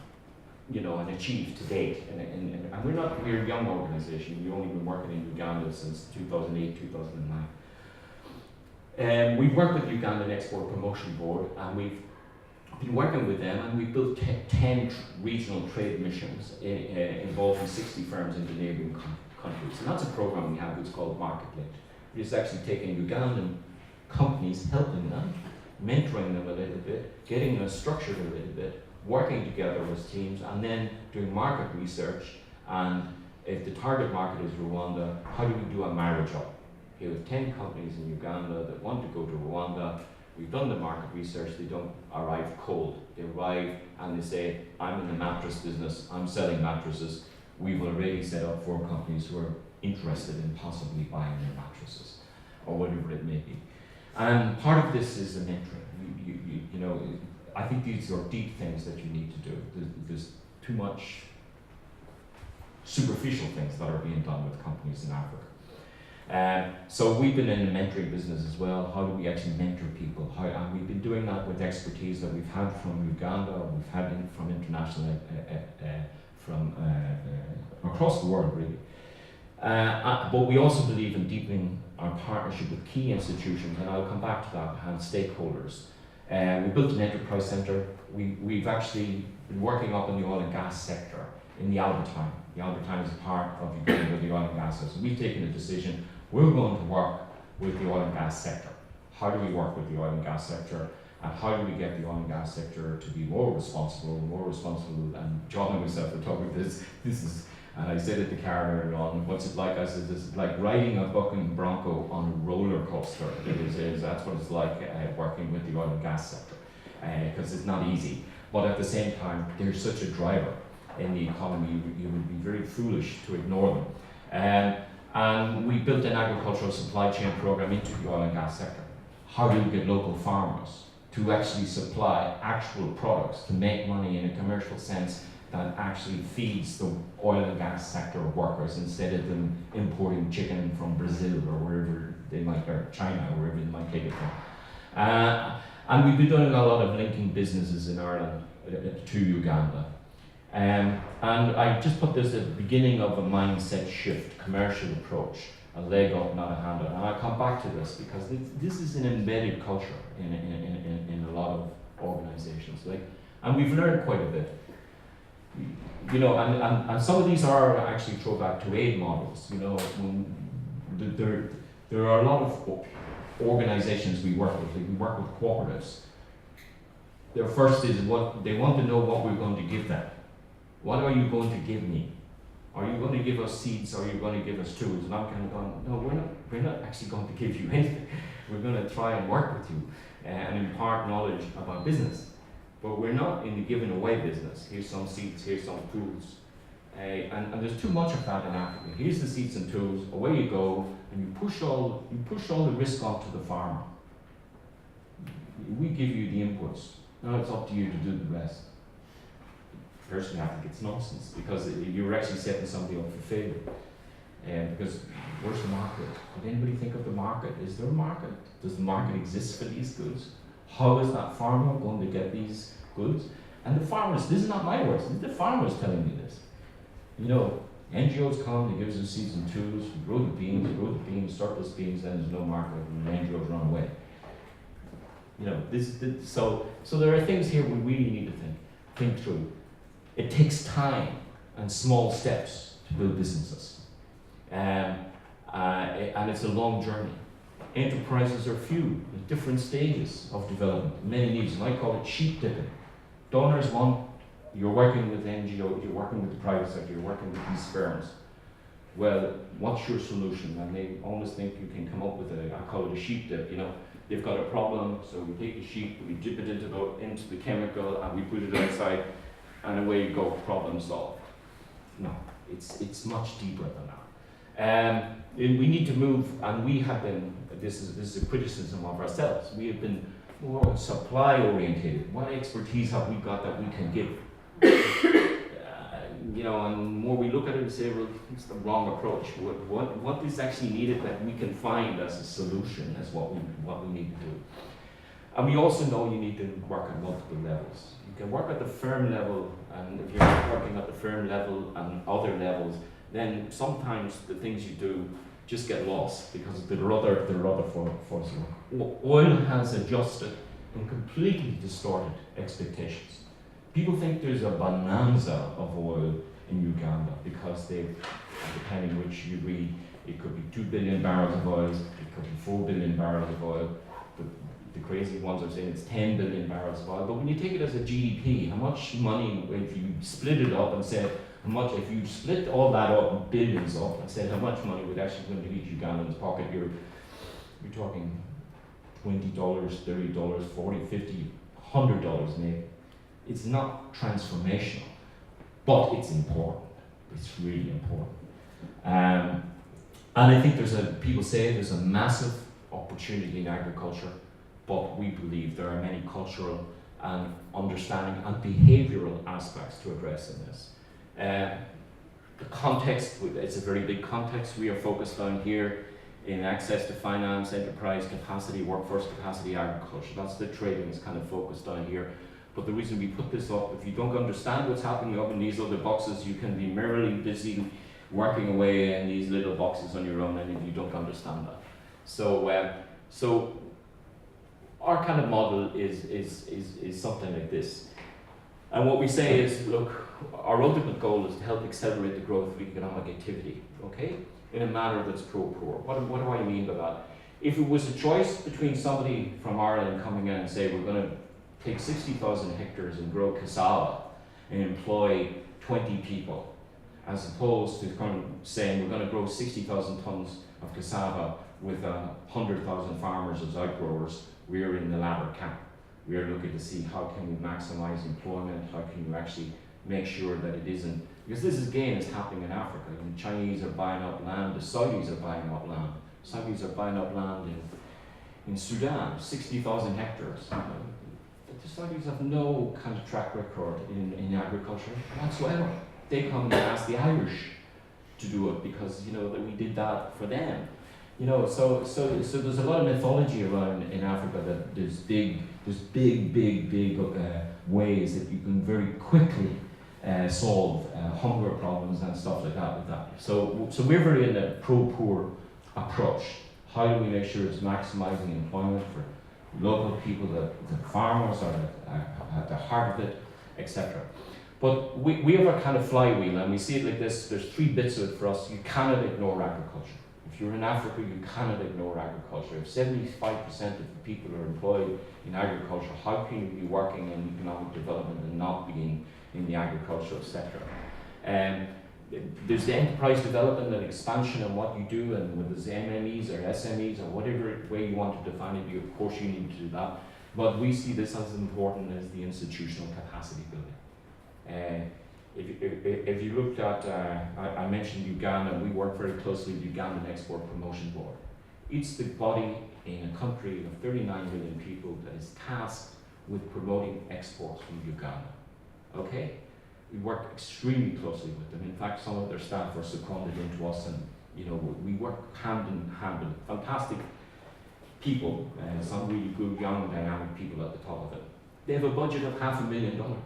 Speaker 3: and achieved to date, and we're a young organisation. We've only been working in Uganda since 2008, 2009. We've worked with Ugandan Export Promotion Board, and we've been working with them, and we've built 10 regional trade missions involving 60 firms in the neighbouring countries. And that's a program we have. It's called Marketlink. It's actually taking Ugandan companies, helping them, mentoring them a little bit, getting them structured a little bit, working together as teams, and then doing market research. And if the target market is Rwanda, how do we do a marriage up? Here with 10 companies in Uganda that want to go to Rwanda. We've done the market research. They don't arrive cold. They arrive and they say, I'm in the mattress business, I'm selling mattresses. We've already set up 4 companies who are interested in possibly buying their mattresses, or whatever it may be. And part of this is the mentoring. you know, I think these are deep things that you need to do. There's too much superficial things that are being done with companies in Africa. So we've been in the mentoring business as well. How do we actually mentor people? And we've been doing that with expertise that we've had from Uganda, we've had from international, from across the world really. But we also believe in deepening our partnership with key institutions, and I'll come back to that, and stakeholders. We built an enterprise centre. We've actually been working up in the oil and gas sector in the Albertine. The Albertine is a part of Uganda with the oil and gas sector. So we've taken a decision, we're going to work with the oil and gas sector. How do we work with the oil and gas sector? And how do we get the oil and gas sector to be more responsible? And John and myself were talking about this is, and I said it to Karen earlier on, what's it like? I said, it's like riding a bucking bronco on a roller coaster. That's what it's like working with the oil and gas sector, because it's not easy. But at the same time, they're such a driver in the economy, you would be very foolish to ignore them. And we built an agricultural supply chain program into the oil and gas sector. How do you get local farmers to actually supply actual products to make money in a commercial sense that actually feeds the oil and gas sector workers instead of them importing chicken from Brazil or wherever they might, or China, or wherever they might take it from. And we've been doing a lot of linking businesses in Ireland to Uganda. And I just put this at the beginning of a mindset shift, commercial approach, a leg up, not a hand up. And I'll come back to this because this is an embedded culture in a lot of organizations. And we've learned quite a bit. You know, and some of these are actually throwback to aid models. You know, there are a lot of organizations we work with. We work with cooperatives. Their first is what they want to know what we're going to give them. What are you going to give me? Are you going to give us seeds? Are you going to give us tools? And I'm kind of going, no, we're not actually going to give you anything. We're going to try and work with you and impart knowledge about business. But we're not in the giving away business. Here's some seeds, here's some tools. And there's too much of that in Africa. Here's the seeds and tools, away you go, and you push all the risk onto the farmer. We give you the inputs. Now it's up to you to do the rest. Personally, I think it's nonsense because you're actually setting somebody up for failure. Because where's the market? Did anybody think of the market? Is there a market? Does the market exist for these goods? How is that farmer going to get these goods? And the farmers, this is not my words, the farmers telling me this. You know, NGOs come, they give us seeds and tools, we grow the beans, surplus beans, then there's no market, and the NGOs run away. You know, so there are things here we really need to think through. It takes time and small steps to build businesses. And it's a long journey. Enterprises are few, at different stages of development, many needs, and I call it sheep dipping. Donors want, you're working with NGO, you're working with the private sector, you're working with these firms. Well, what's your solution? And they almost think you can come up with I call it a sheep dip, you know. They've got a problem, so we take the sheep, we dip it into the chemical, and we put it outside, and away you go, problem solved. No, it's much deeper than that. We need to move, and we have been, this is a criticism of ourselves, we have been more supply oriented. What expertise have we got that we can give? You know, and more we look at it and say, well, it's the wrong approach. What is actually needed that we can find as a solution is what we need to do. And we also know you need to work at multiple levels. You can work at the firm level, and if you're not working at the firm level and other levels, then sometimes the things you do just get lost because there are other forces. Oil has adjusted and completely distorted expectations. People think there's a bonanza of oil in Uganda because depending which you read, it could be 2 billion barrels of oil, it could be 4 billion barrels of oil. The crazy ones are saying it's 10 billion barrels of oil. But when you take it as a GDP, how much money, if you split it up and said, if you split all that up in billions up and said how much money would actually go into each Ugandan's pocket, you're talking $20, $30, $40, $50, $100 maybe. It's not transformational, but it's important. It's really important. And I think people say there's a massive opportunity in agriculture. but we believe there are many cultural and understanding and behavioural aspects to address in this. The context, it's a very big context we are focused on here in access to finance, enterprise capacity, workforce capacity, agriculture. That's the Traidlinks kind of focused on here. But the reason we put this up, if you don't understand what's happening up in these other boxes, you can be merrily busy working away in these little boxes on your own, and if you don't understand that. So our kind of model is something like this. And what we say is, look, our ultimate goal is to help accelerate the growth of economic activity, okay, in a manner that's pro-poor. What do I mean by that? If it was a choice between somebody from Ireland coming in and say, we're going to take 60,000 hectares and grow cassava and employ 20 people, as opposed to kind of saying we're going to grow 60,000 tons of cassava with 100,000 farmers as outgrowers, we're in the latter camp. We are looking to see how can we maximize employment, how can you actually make sure that it isn't, because this is again is happening in Africa. The Chinese are buying up land, the Saudis are buying up land. Saudis are buying up land in Sudan, 60,000 hectares. The Saudis have no kind of track record in agriculture whatsoever. They come and ask the Irish to do it because that we did that for them. So there's a lot of mythology around in Africa that there's big ways that you can very quickly solve hunger problems and stuff like that with that. So we're very in a pro-poor approach. How do we make sure it's maximizing employment for local people, the farmers are at the heart of it, etc. But we have a kind of flywheel, and we see it like this. There's 3 bits of it for us. You cannot ignore agriculture. If you're in Africa, you cannot ignore agriculture. If 75% of the people are employed in agriculture, how can you be working in economic development and not being in the agricultural sector? There's the enterprise development and expansion and what you do, and whether it's MMEs or SMEs or whatever way you want to define it, of course you need to do that. But we see this as important as the institutional capacity building. If you looked at, I mentioned Uganda, we work very closely with Ugandan Export Promotion Board. It's the body in a country of 39 million people that is tasked with promoting exports from Uganda. Okay? We work extremely closely with them. In fact, some of their staff are seconded into us, and we work hand in hand with fantastic people, some really good, young, dynamic people at the top of it. They have a budget of $500,000.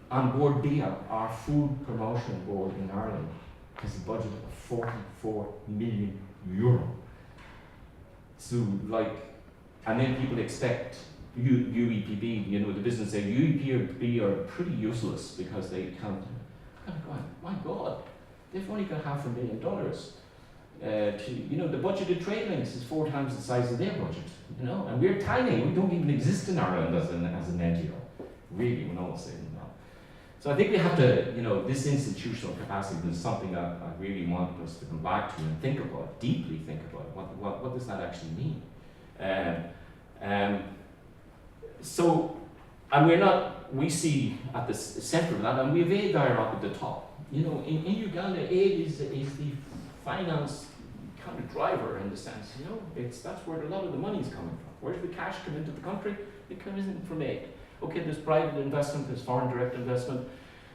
Speaker 3: On board BIA, our food promotion board in Ireland, has a budget of 44 million euro. So and then people expect UEPB, the business say UEPB are pretty useless because they can't, my God, they've only got $500,000. The budget of Traidlinks is 4 times the size of their budget, and we're tiny, we don't even exist in Ireland as an NGO, really, when all is said and done. So I think we have to, this institutional capacity is something that I really want us to come back to and think about, deeply think about, what does that actually mean? We see at the center of that, and we have aid there up at the top. In Uganda, aid is the finance kind of driver in the sense, that's where a lot of the money is coming from. Where's the cash come into the country? It comes in from aid. Okay, there's private investment, there's foreign direct investment,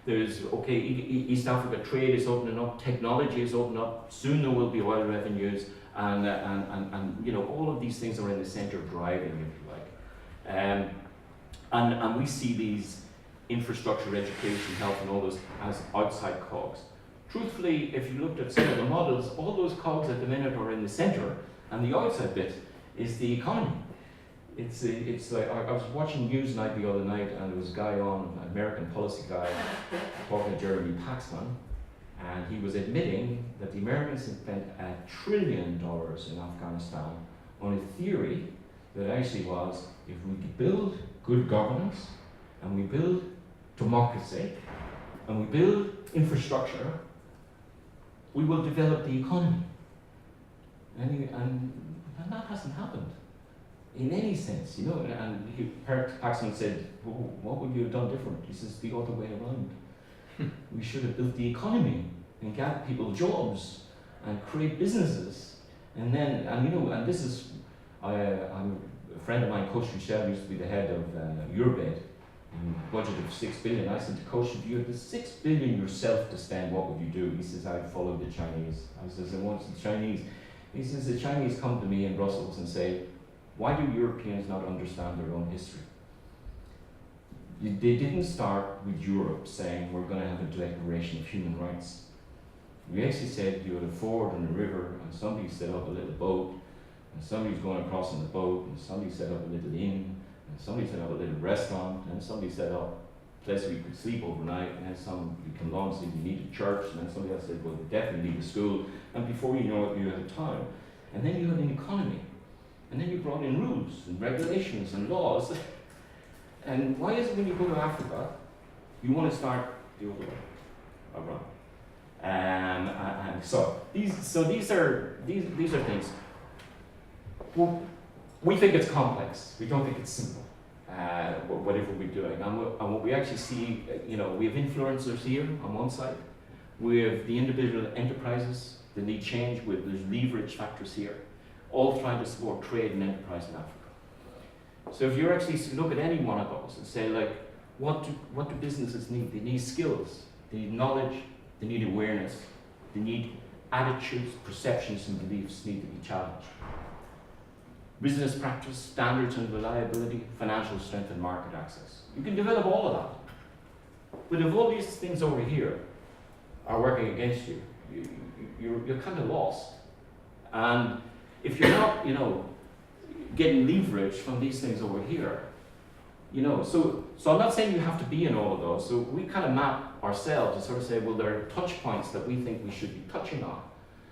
Speaker 3: there's, East Africa trade is opening up, technology is opening up, soon there will be oil revenues, and all of these things are in the center driving, if you like. And we see these infrastructure, education, health, and all those as outside cogs. Truthfully, if you looked at some of the models, all those cogs at the minute are in the center, and the outside bit is the economy. It's like, I was watching Newsnight the other night, and there was a guy on, an American policy guy, talking to Jeremy Paxman, and he was admitting that the Americans had spent $1 trillion in Afghanistan on a theory that actually was, if we build good governance, and we build democracy, and we build infrastructure, we will develop the economy. And that hasn't happened in any sense, and Paxman said, well, what would you have done different? He says, the other way around. We should have built the economy and got people jobs and create businesses. And then, and this is I'm a friend of mine, Coach Michelle, used to be the head of Eurbed, and budget of 6 billion. I said to Coach, if you had the 6 billion yourself to spend, what would you do? He says, I'd follow the Chinese. I says, and what's the Chinese? He says, the Chinese come to me in Brussels and say, why do Europeans not understand their own history? They didn't start with Europe saying, we're going to have a declaration of human rights. We actually said you had a ford and a river, and somebody set up a little boat, and somebody's going across on the boat, and somebody set up a little inn, and somebody set up a little restaurant, and somebody set up a place where you could sleep overnight, and then you can launch it, you need a church, and then somebody else said, well, we definitely need a school, and before you know it, you had a town. And then you had an economy, and then you brought in rules and regulations and laws. And why is it when you go to Africa, you want to start the other way around? And so these are things. Well, we think it's complex. We don't think it's simple. Whatever we're doing, and what we actually see, we have influencers here on one side. We have the individual enterprises that need change. There's leverage factors here, all trying to support trade and enterprise in Africa. So if you actually look at any one of those and say, like, what do businesses need? They need skills, they need knowledge, they need awareness, they need attitudes, perceptions, and beliefs need to be challenged. Business practice, standards and reliability, financial strength, and market access. You can develop all of that. But if all these things over here are working against you, you're kind of lost. And if you're not, getting leverage from these things over here, so I'm not saying you have to be in all of those. So we kind of map ourselves and sort of say, well, there are touch points that we think we should be touching on,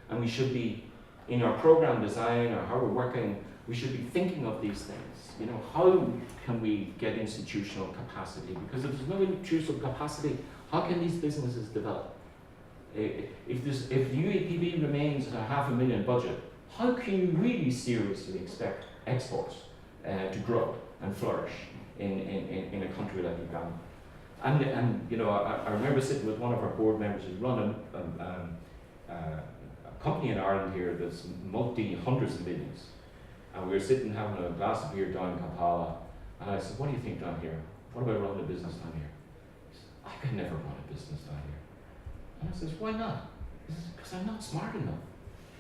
Speaker 3: and we should be in our program design or how we're working. We should be thinking of these things. How can we get institutional capacity? Because if there's no institutional capacity, how can these businesses develop? If the UAPB remains at a $500,000 budget, how can you really seriously expect exports to grow and flourish in a country like Uganda? And I remember sitting with one of our board members who's run a company in Ireland here that's hundreds of millions. And we were sitting having a glass of beer down in Kampala, and I said, what do you think down here? What about running a business down here? He said, I could never run a business down here. And I says, why not? He says, because I'm not smart enough.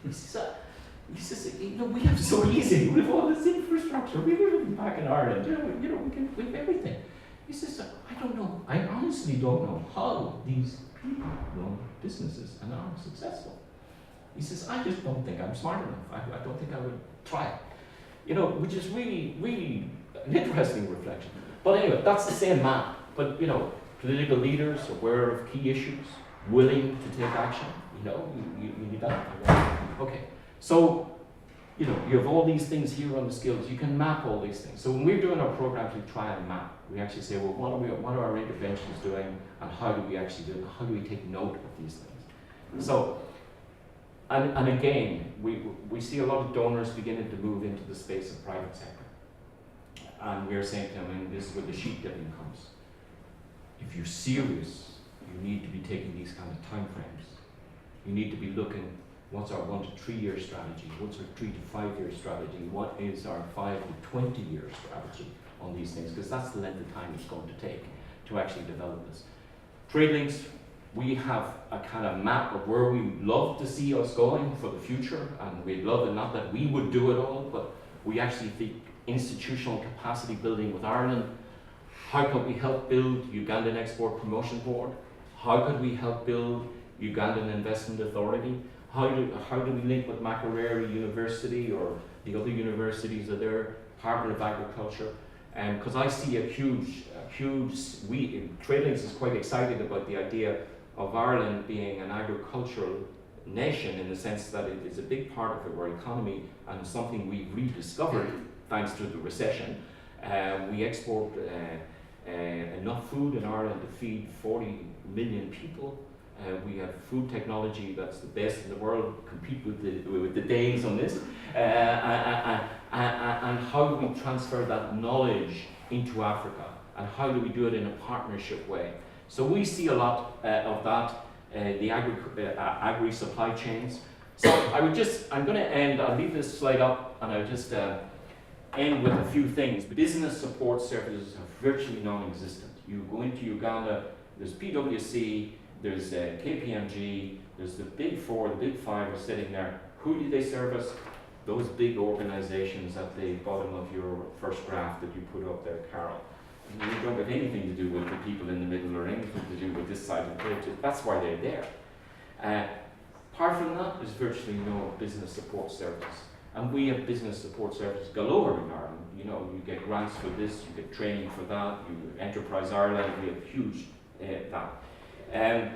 Speaker 3: He says, we have so easy with all this infrastructure. We live back in Ireland, we have everything. He says, I don't know. I honestly don't know how these people run businesses and are successful. He says, I just don't think I'm smart enough. I don't think I would try it. Which is really, really an interesting reflection. But anyway, that's the same map. But, political leaders aware of key issues, willing to take action, you need that. Okay. So, you have all these things here on the skills. You can map all these things. So when we're doing our programs, we try and map. We actually say, well, what are our interventions doing, and how do we actually do it? How do we take note of these things? So, and again, we see a lot of donors beginning to move into the space of private sector. And we're saying to them, and this is where the sheep dipping comes. If you're serious, you need to be taking these kind of time frames. You need to be looking, what's our 1 to 3 year strategy? What's our 3 to 5 year strategy? What is our 5 to 20 year strategy on these things? Because that's the length of time it's going to take to actually develop this. Traidlinks, we have a kind of map of where we love to see us going for the future, and we'd love it, not that we would do it all, but we actually think institutional capacity building with Ireland. How could we help build Ugandan Export Promotion Board? How could we help build Ugandan Investment Authority? How do we link with Makerere University or the other universities that are there, Department of Agriculture? Because I see a huge, Traidlinks is quite excited about the idea of Ireland being an agricultural nation, in the sense that it is a big part of our economy and something we've rediscovered thanks to the recession. We export enough food in Ireland to feed 40 million people. We have food technology that's the best in the world, compete with the Danes on this. And how do we transfer that knowledge into Africa? And how do we do it in a partnership way? So we see a lot of that, the agri supply chains. So I'm going to end, I'll leave this slide up, and I'll just
Speaker 4: end with a few things. Business support services are virtually non-existent. You go into Uganda, there's PwC, there's KPMG, there's the big four, the big five are sitting there. Who do they service? Those big organizations at the bottom of your first graph that you put up there, Carol. And you don't have anything to do with the people in the middle or anything to do with this side of the bridge. That's why they're there. Apart from that, there's virtually no business support service. And we have business support services galore in Ireland. You know, you get grants for this, you get training for that, you Enterprise Ireland, we have huge that. And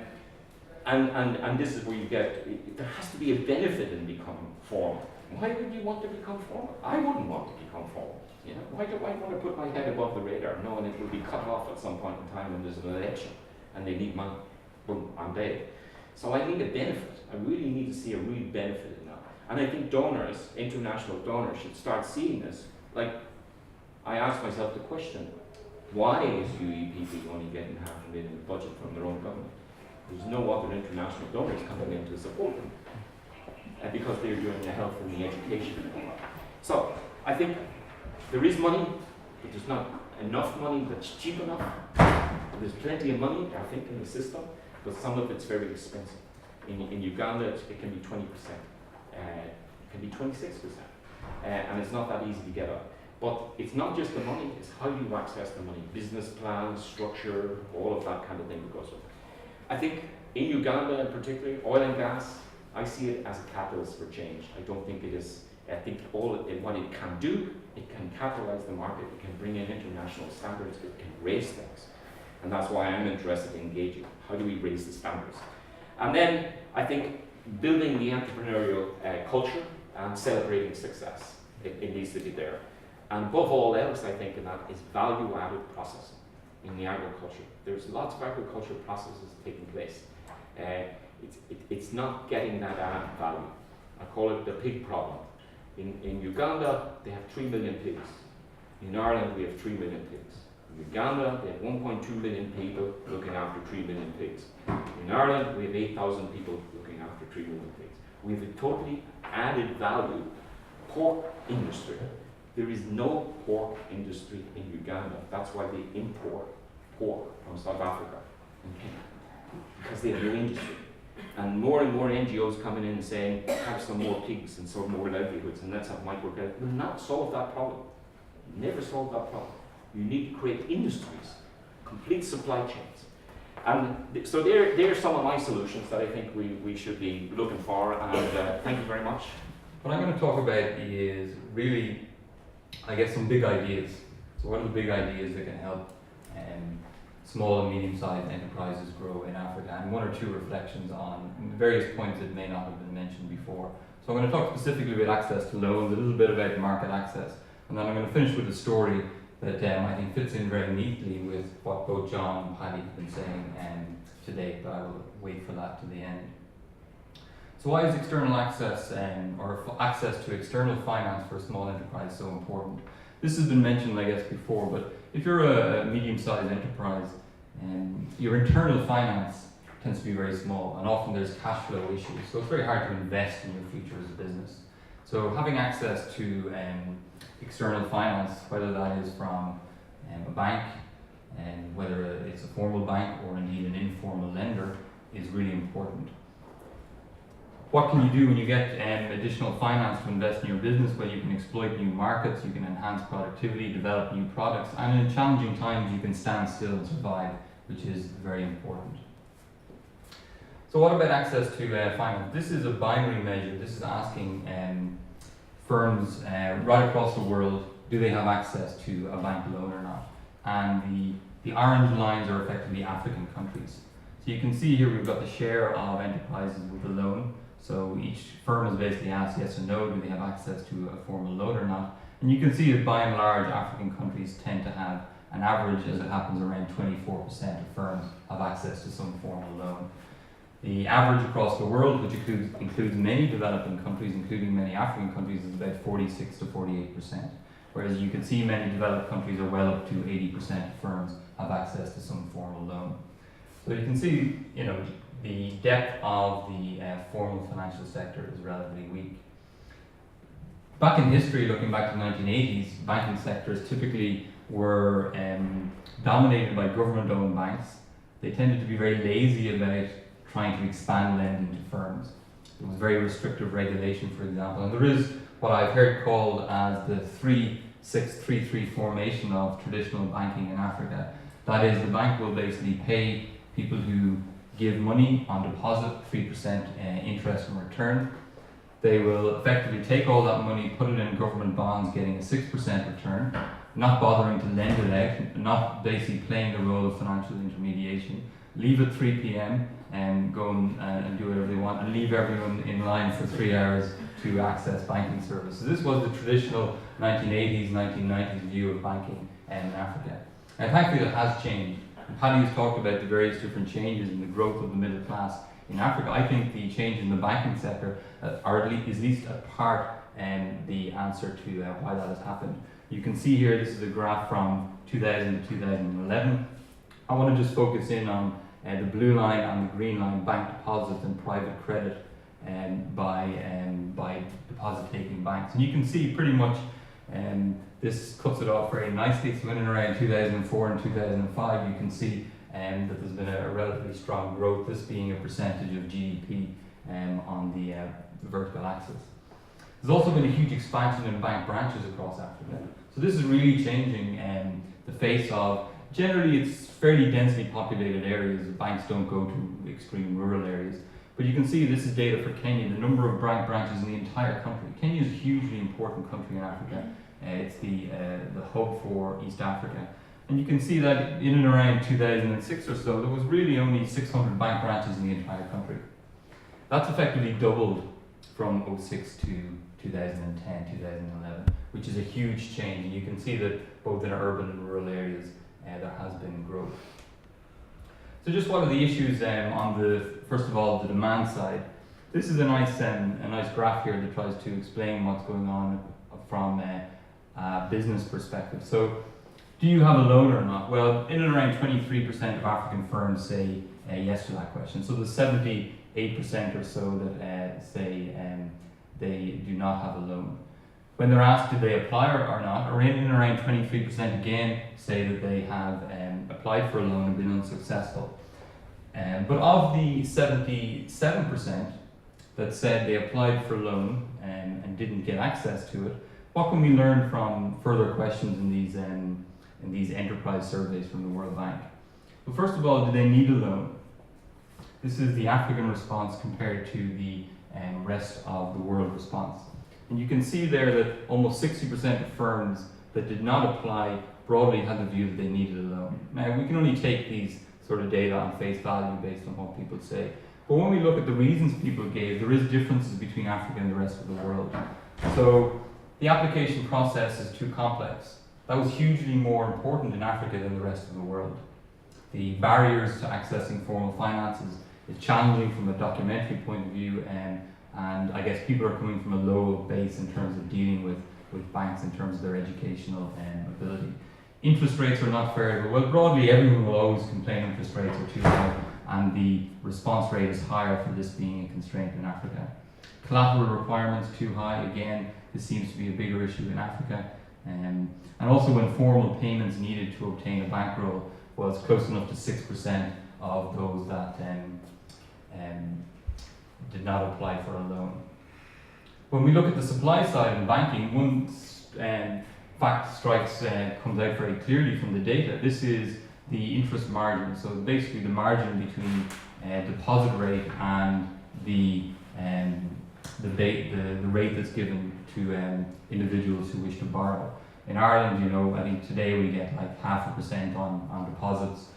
Speaker 4: this is where you get, there has to be a benefit in becoming formal. Why would you want to become formal? I wouldn't want to become formal. You know, why do I want to put my head above the radar knowing it will be cut off at some point in time when there's an election and they need money? Boom, I'm dead. So I need a benefit. I really need to see a real benefit in that. And I think donors, international donors, should start seeing this. Like, I asked myself the question, why is UEPP only getting $500 million budget from their own government? There's no other international donors coming in to support them. Because they're doing the health and the education. So, I think there is money, but there's not enough money that's cheap enough. There's plenty of money, I think, in the system, but some of it's very expensive. In Uganda, it can be 20%. It can be 26%. And it's not that easy to get up. But it's not just the money, it's how you access the money. Business plans, structure, all of that kind of thing that goes with it. I think in Uganda in particular, oil and gas, I see it as a catalyst for change. I don't think it is, I think what it can do, it can capitalize the market, it can bring in international standards, it can raise things. And that's why I'm interested in engaging. How do we raise the standards? And then I think building the entrepreneurial culture and celebrating success. It needs to be there. And above all else, I think, in that is value-added processing in the agriculture. There's lots of agricultural processes taking place. It's not getting that added value. I call it the pig problem. In Uganda, they have 3 million pigs. In Ireland, we have 3 million pigs. In Uganda, they have 1.2 million people looking after 3 million pigs. In Ireland, we have 8,000 people looking after 3 million pigs. We have a totally added value pork industry. There is no pork industry in Uganda. That's why they import pork from South Africa and Kenya, because they have no industry. And more NGOs coming in saying, have some more pigs and some more livelihoods, and that's how it might work out. Will not solve that problem. Never solve that problem. You need to create industries, complete supply chains. And so there are some of my solutions that I think we should be looking for, and thank you very much.
Speaker 5: What I'm going to talk about is really, I guess, some big ideas. So what are the big ideas that can help small and medium-sized enterprises grow in Africa, and one or two reflections on various points that may not have been mentioned before. So I'm going to talk specifically about access to loans, a little bit about market access, and then I'm going to finish with a story that I think fits in very neatly with what both John and Paddy have been saying today, but I will wait for that to the end. So why is external access or access to external finance for a small enterprise so important? This has been mentioned, I guess, before, but if you're a medium-sized enterprise, your internal finance tends to be very small, and often there's cash flow issues, so it's very hard to invest in your future as a business. So having access to external finance, whether that is from a bank, and whether it's a formal bank or indeed an informal lender, is really important. What can you do when you get additional finance to invest in your business? Well, you can exploit new markets, you can enhance productivity, develop new products, and in challenging times you can stand still and survive, which is very important. So what about access to finance? This is a binary measure. This is asking firms right across the world, do they have access to a bank loan or not? And the orange lines are effectively African countries. So you can see here we've got the share of enterprises with a loan. So each firm is basically asked yes or no, do they have access to a formal loan or not? And you can see that by and large, African countries tend to have an average, as it happens, around 24% of firms have access to some formal loan. The average across the world, which includes many developing countries, including many African countries, is about 46 to 48%. Whereas you can see many developed countries are well up to 80% of firms have access to some formal loan. So you can see, the depth of the formal financial sector is relatively weak. Back in history, looking back to the 1980s, banking sectors typically were dominated by government-owned banks. They tended to be very lazy about trying to expand lending to firms. There was very restrictive regulation, for example, and there is what I've heard called as the 3-6-3-3 formation of traditional banking in Africa. That is, the bank will basically pay people who give money on deposit 3% interest in return. They will effectively take all that money, put it in government bonds, getting a 6% return, not bothering to lend it out, not basically playing the role of financial intermediation. Leave at 3 p.m. and go and do whatever they want, and leave everyone in line for 3 hours to access banking services. This was the traditional 1980s, 1990s view of banking in Africa. And thankfully that has changed. And Paddy has talked about the various different changes in the growth of the middle class in Africa. I think the change in the banking sector is at least a part and the answer to why that has happened. You can see here, this is a graph from 2000 to 2011. I want to just focus in on the blue line and the green line, bank deposits and private credit by deposit-taking banks. And you can see pretty much this cuts it off very nicely. So in and around 2004 and 2005, you can see that there's been a relatively strong growth, this being a percentage of GDP on the vertical axis. There's also been a huge expansion in bank branches across Africa. So this is really changing the face of, generally it's fairly densely populated areas. Banks don't go to extreme rural areas. But you can see this is data for Kenya, the number of bank branches in the entire country. Kenya is a hugely important country in Africa. It's the hub for East Africa. And you can see that in and around 2006 or so, there was really only 600 bank branches in the entire country. That's effectively doubled from 06 to 2010, 2011, which is a huge change. And you can see that both in urban and rural areas, there has been growth. So just what are the issues on first of all, the demand side. This is a nice graph here that tries to explain what's going on from a business perspective. So, do you have a loan or not? Well, in and around 23% of African firms say yes to that question. So there's 78% or so that say they do not have a loan. When they're asked do they apply or not, or in and around 23% again say that they have applied for a loan and been unsuccessful. But of the 77% that said they applied for a loan and didn't get access to it, what can we learn from further questions in these enterprise surveys from the World Bank? Well, first of all, do they need a loan? This is the African response compared to the rest of the world response. And you can see there that almost 60% of firms that did not apply broadly had the view that they needed a loan. Now, we can only take these sort of data on face value based on what people say. But when we look at the reasons people gave, there is differences between Africa and the rest of the world. So the application process is too complex. That was hugely more important in Africa than the rest of the world. The barriers to accessing formal finances is challenging from a documentary point of view, and I guess people are coming from a low base in terms of dealing with banks in terms of their educational ability. Interest rates are not fair. Well, broadly, everyone will always complain interest rates are too high, and the response rate is higher for this being a constraint in Africa. Collateral requirements too high. Again, this seems to be a bigger issue in Africa. And also when formal payments needed to obtain a bankroll was close enough to 6% of those that did not apply for a loan. When we look at the supply side in banking, one fact comes out very clearly from the data. This is the interest margin. So basically the margin between deposit rate and the rate that's given to individuals who wish to borrow. In Ireland, I think today we get like 0.5% on deposits.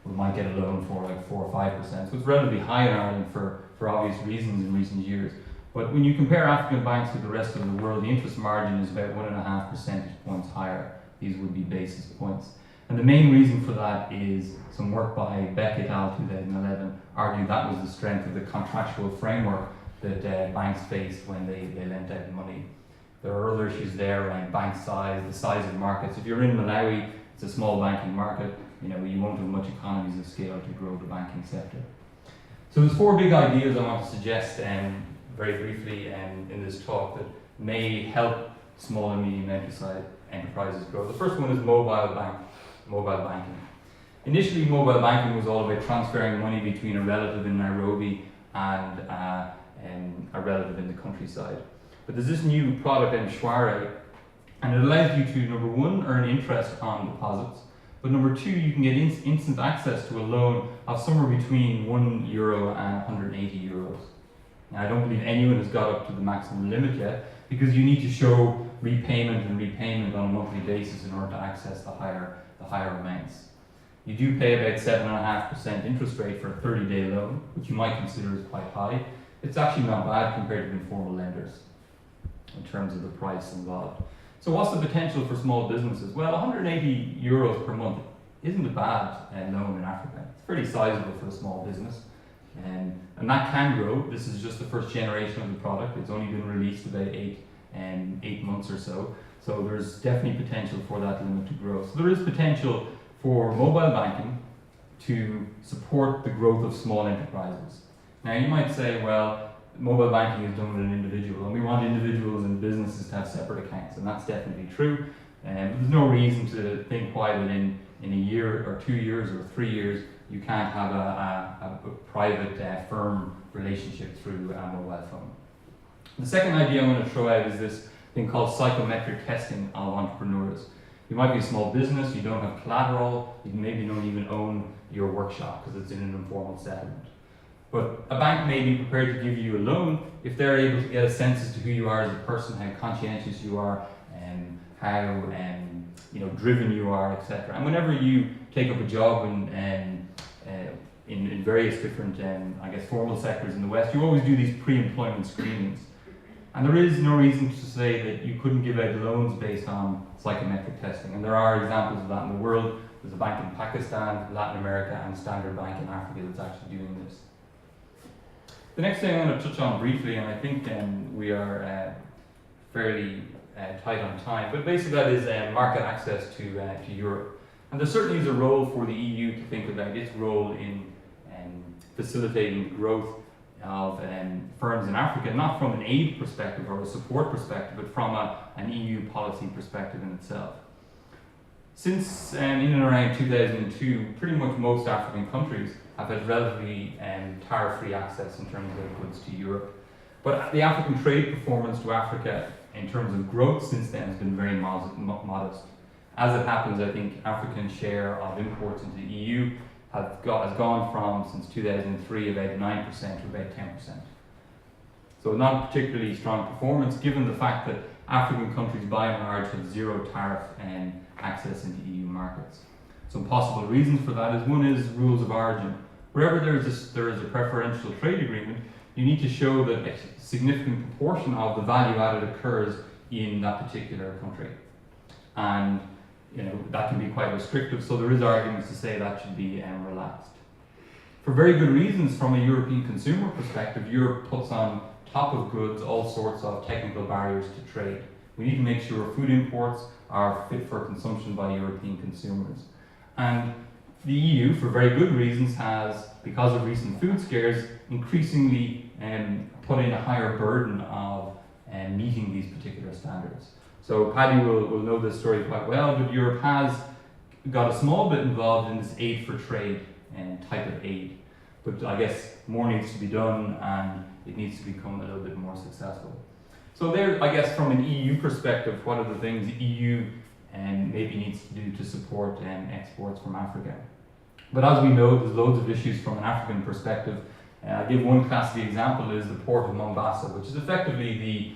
Speaker 5: We might get a loan for like 4 or 5%. So it's relatively high in Ireland for obvious reasons in recent years. But when you compare African banks with the rest of the world, the interest margin is about 1.5 percentage points higher. These would be basis points. And the main reason for that is some work by Beck et al. 2011 argued that was the strength of the contractual framework that banks faced when they lent out money. There are other issues there around bank size, the size of markets. If you're in Malawi, it's a small banking market. You won't have much economies of scale to grow the banking sector. So there's 4 big ideas I want to suggest very briefly in this talk that may help small and medium enterprises grow. The first one is mobile banking. Initially, mobile banking was all about transferring money between a relative in Nairobi and a relative in the countryside. But there's this new product, Mshwari, and it allows you to, number one, earn interest on deposits, but number two, you can get instant access to a loan of somewhere between €1 and 180 euros. Now, I don't believe anyone has got up to the maximum limit yet, because you need to show repayment on a monthly basis in order to access the higher amounts. You do pay about 7.5% interest rate for a 30-day loan, which you might consider as quite high. It's actually not bad compared to informal lenders in terms of the price involved. So what's the potential for small businesses? Well, 180 euros per month isn't a bad loan in Africa. It's pretty sizable for a small business. And that can grow. This is just the first generation of the product. It's only been released about eight months or so. So there's definitely potential for that limit to grow. So there is potential for mobile banking to support the growth of small enterprises. Now you might say, well, mobile banking is done with an individual, and we want individuals and businesses to have separate accounts, and that's definitely true. There's no reason to think why that in a year or 2 years or 3 years you can't have a private firm relationship through a mobile phone. The second idea I'm going to throw out is this thing called psychometric testing of entrepreneurs. You might be a small business, you don't have collateral, you maybe don't even own your workshop because it's in an informal settlement. But a bank may be prepared to give you a loan if they're able to get a sense as to who you are as a person, how conscientious you are, and how driven you are, etc. And whenever you take up a job in various different, formal sectors in the West, you always do these pre-employment screenings. And there is no reason to say that you couldn't give out loans based on psychometric testing. And there are examples of that in the world. There's a bank in Pakistan, Latin America, and Standard Bank in Africa that's actually doing this. The next thing I'm going to touch on briefly, and I think we are fairly tight on time, but basically that is market access to Europe. And there certainly is a role for the EU to think about its role in facilitating growth of firms in Africa, not from an aid perspective or a support perspective, but from an EU policy perspective in itself. Since in and around 2002, pretty much most African countries have had relatively tariff-free access in terms of goods to Europe. But the African trade performance to Africa in terms of growth since then has been very modest. As it happens, I think African share of imports into the EU has gone from, since 2003, about 9% to about 10%. So not a particularly strong performance given the fact that African countries by and large have zero tariff access into EU markets. Some possible reasons for that is one is rules of origin. Wherever there is a preferential trade agreement, you need to show that a significant proportion of the value added occurs in that particular country. And that can be quite restrictive, so there is arguments to say that should be relaxed. For very good reasons, from a European consumer perspective, Europe puts on top of goods all sorts of technical barriers to trade. We need to make sure food imports are fit for consumption by European consumers. And the EU, for very good reasons, has, because of recent food scares, increasingly put in a higher burden of meeting these particular standards. So Paddy will know this story quite well, but Europe has got a small bit involved in this aid for trade type of aid. But I guess more needs to be done and it needs to become a little bit more successful. So there, I guess from an EU perspective, what are the things the EU maybe needs to do to support exports from Africa? But as we know, there's loads of issues from an African perspective. I'll give one classic example is the port of Mombasa, which is effectively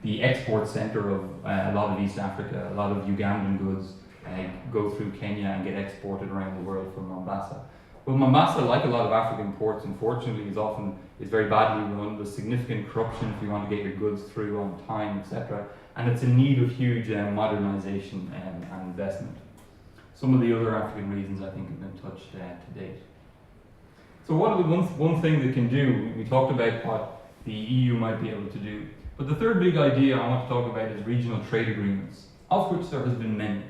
Speaker 5: the export center of a lot of East Africa. A lot of Ugandan goods go through Kenya and get exported around the world from Mombasa. Well, Mombasa, like a lot of African ports, unfortunately, is very badly run. There's significant corruption if you want to get your goods through on time, etc. And it's in need of huge modernization and investment. Some of the other African reasons I think have been touched to date. So what are the one thing that can do? We talked about what the EU might be able to do. But the third big idea I want to talk about is regional trade agreements, of which there has been many.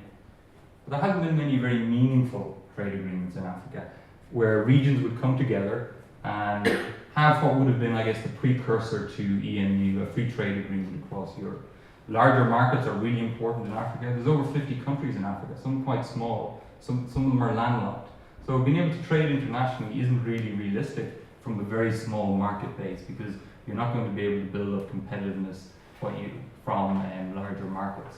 Speaker 5: But there hasn't been many very meaningful trade agreements in Africa, where regions would come together and have what would have been, I guess, the precursor to EMU, a free trade agreement across Europe. Larger markets are really important in Africa. There's over 50 countries in Africa, some quite small, some of them are landlocked. So being able to trade internationally isn't really realistic from a very small market base, because you're not going to be able to build up competitiveness from larger markets.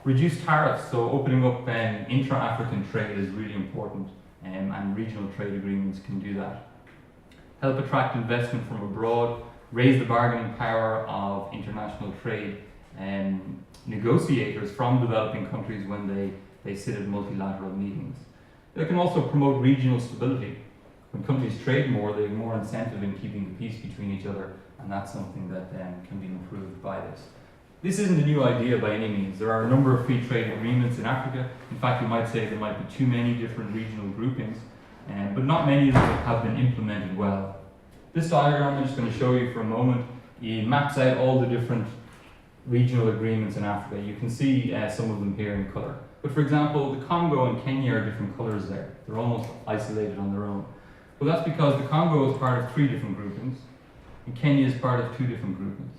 Speaker 5: Reduced tariffs, so opening up intra-African trade is really important, and regional trade agreements can do that. Help attract investment from abroad, raise the bargaining power of international trade negotiators from developing countries when they sit at multilateral meetings. They can also promote regional stability. When countries trade more, they have more incentive in keeping the peace between each other, and that's something that can be improved by this. This isn't a new idea by any means. There are a number of free trade agreements in Africa. In fact, you might say there might be too many different regional groupings, but not many of them have been implemented well. This diagram I'm just going to show you for a moment. It maps out all the different regional agreements in Africa. You can see some of them here in colour. But for example, the Congo and Kenya are different colours there. They're almost isolated on their own. Well, that's because the Congo is part of 3 different groupings, and Kenya is part of 2 different groupings.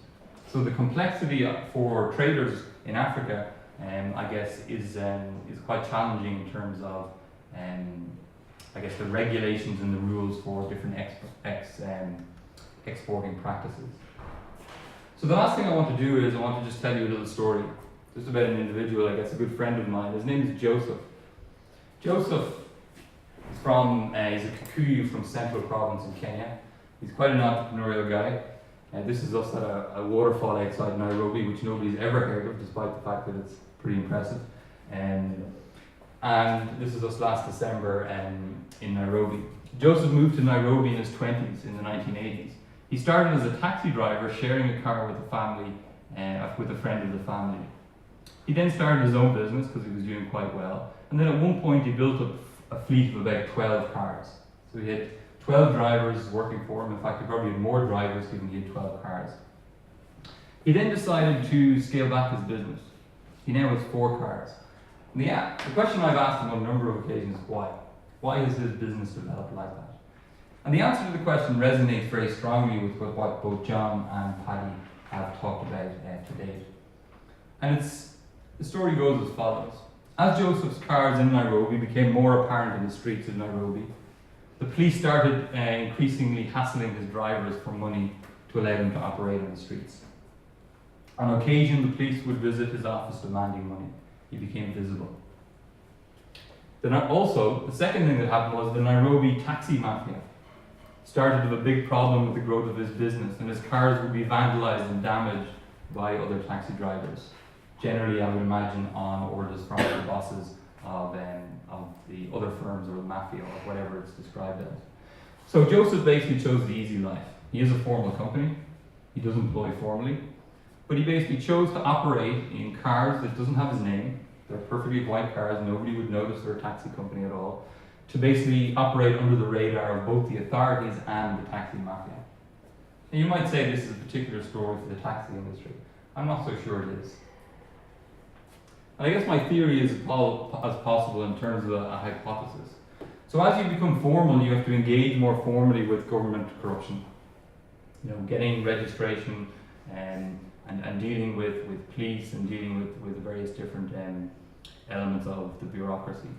Speaker 5: So the complexity for traders in Africa, I guess, is quite challenging in terms of, I guess, the regulations and the rules for different exporting practices. So the last thing I want to do is I want to just tell you a little story, just about an individual, I guess, a good friend of mine. His name is Joseph. Joseph is he's a Kikuyu from Central Province in Kenya. He's quite an entrepreneurial guy. And this is us at a waterfall outside Nairobi, which nobody's ever heard of, despite the fact that it's pretty impressive. And this is us last December in Nairobi. Joseph moved to Nairobi in his 20s, in the 1980s. He started as a taxi driver, sharing a car with a family, with a friend of the family. He then started his own business because he was doing quite well. And then at one point he built up a fleet of about 12 cars. So he had 12 drivers working for him. In fact, he probably had more drivers given he had 12 cars. He then decided to scale back his business. He now has 4 cars. And the question I've asked him on a number of occasions is why? Why has his business developed like that? And the answer to the question resonates very strongly with what both John and Paddy have talked about to date. And the story goes as follows. As Joseph's cars in Nairobi became more apparent in the streets of Nairobi, the police started increasingly hassling his drivers for money to allow them to operate on the streets. On occasion, the police would visit his office demanding money. He became visible. Then also, the second thing that happened was the Nairobi taxi mafia started to have a big problem with the growth of his business, and his cars would be vandalized and damaged by other taxi drivers. Generally, I would imagine on orders from the bosses of the other firms or the mafia or whatever it's described as. So Joseph basically chose the easy life. He is a formal company. He does employ formally. But he basically chose to operate in cars that doesn't have his name. They're perfectly white cars. Nobody would notice they're a taxi company at all. To basically operate under the radar of both the authorities and the taxi mafia. And you might say this is a particular story for the taxi industry. I'm not so sure it is. And I guess my theory is as possible in terms of a hypothesis. So as you become formal, you have to engage more formally with government corruption. You know, getting registration and dealing with police and dealing with the various different elements of the bureaucracy.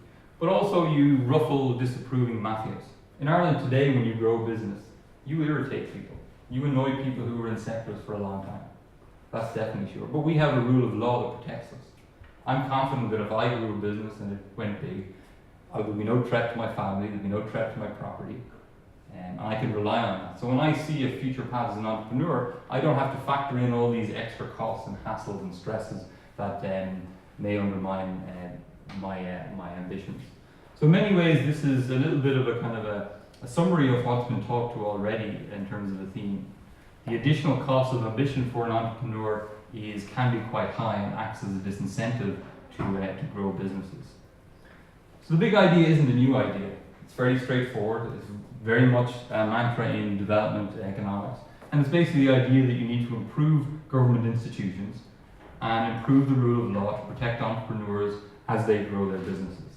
Speaker 5: But also you ruffle disapproving mafias. In Ireland today, when you grow a business, you irritate people. You annoy people who were in sectors for a long time. That's definitely sure. But we have a rule of law that protects us. I'm confident that if I grew a business and it went big, there would be no threat to my family, there would be no threat to my property, and I can rely on that. So when I see a future path as an entrepreneur, I don't have to factor in all these extra costs and hassles and stresses that may undermine my ambitions. So in many ways, this is a little bit of a kind of a summary of what's been talked to already in terms of the theme. The additional cost of ambition for an entrepreneur can be quite high and acts as a disincentive to grow businesses. So the big idea isn't a new idea. It's very straightforward. It's very much a mantra in development economics. And it's basically the idea that you need to improve government institutions and improve the rule of law to protect entrepreneurs as they grow their businesses.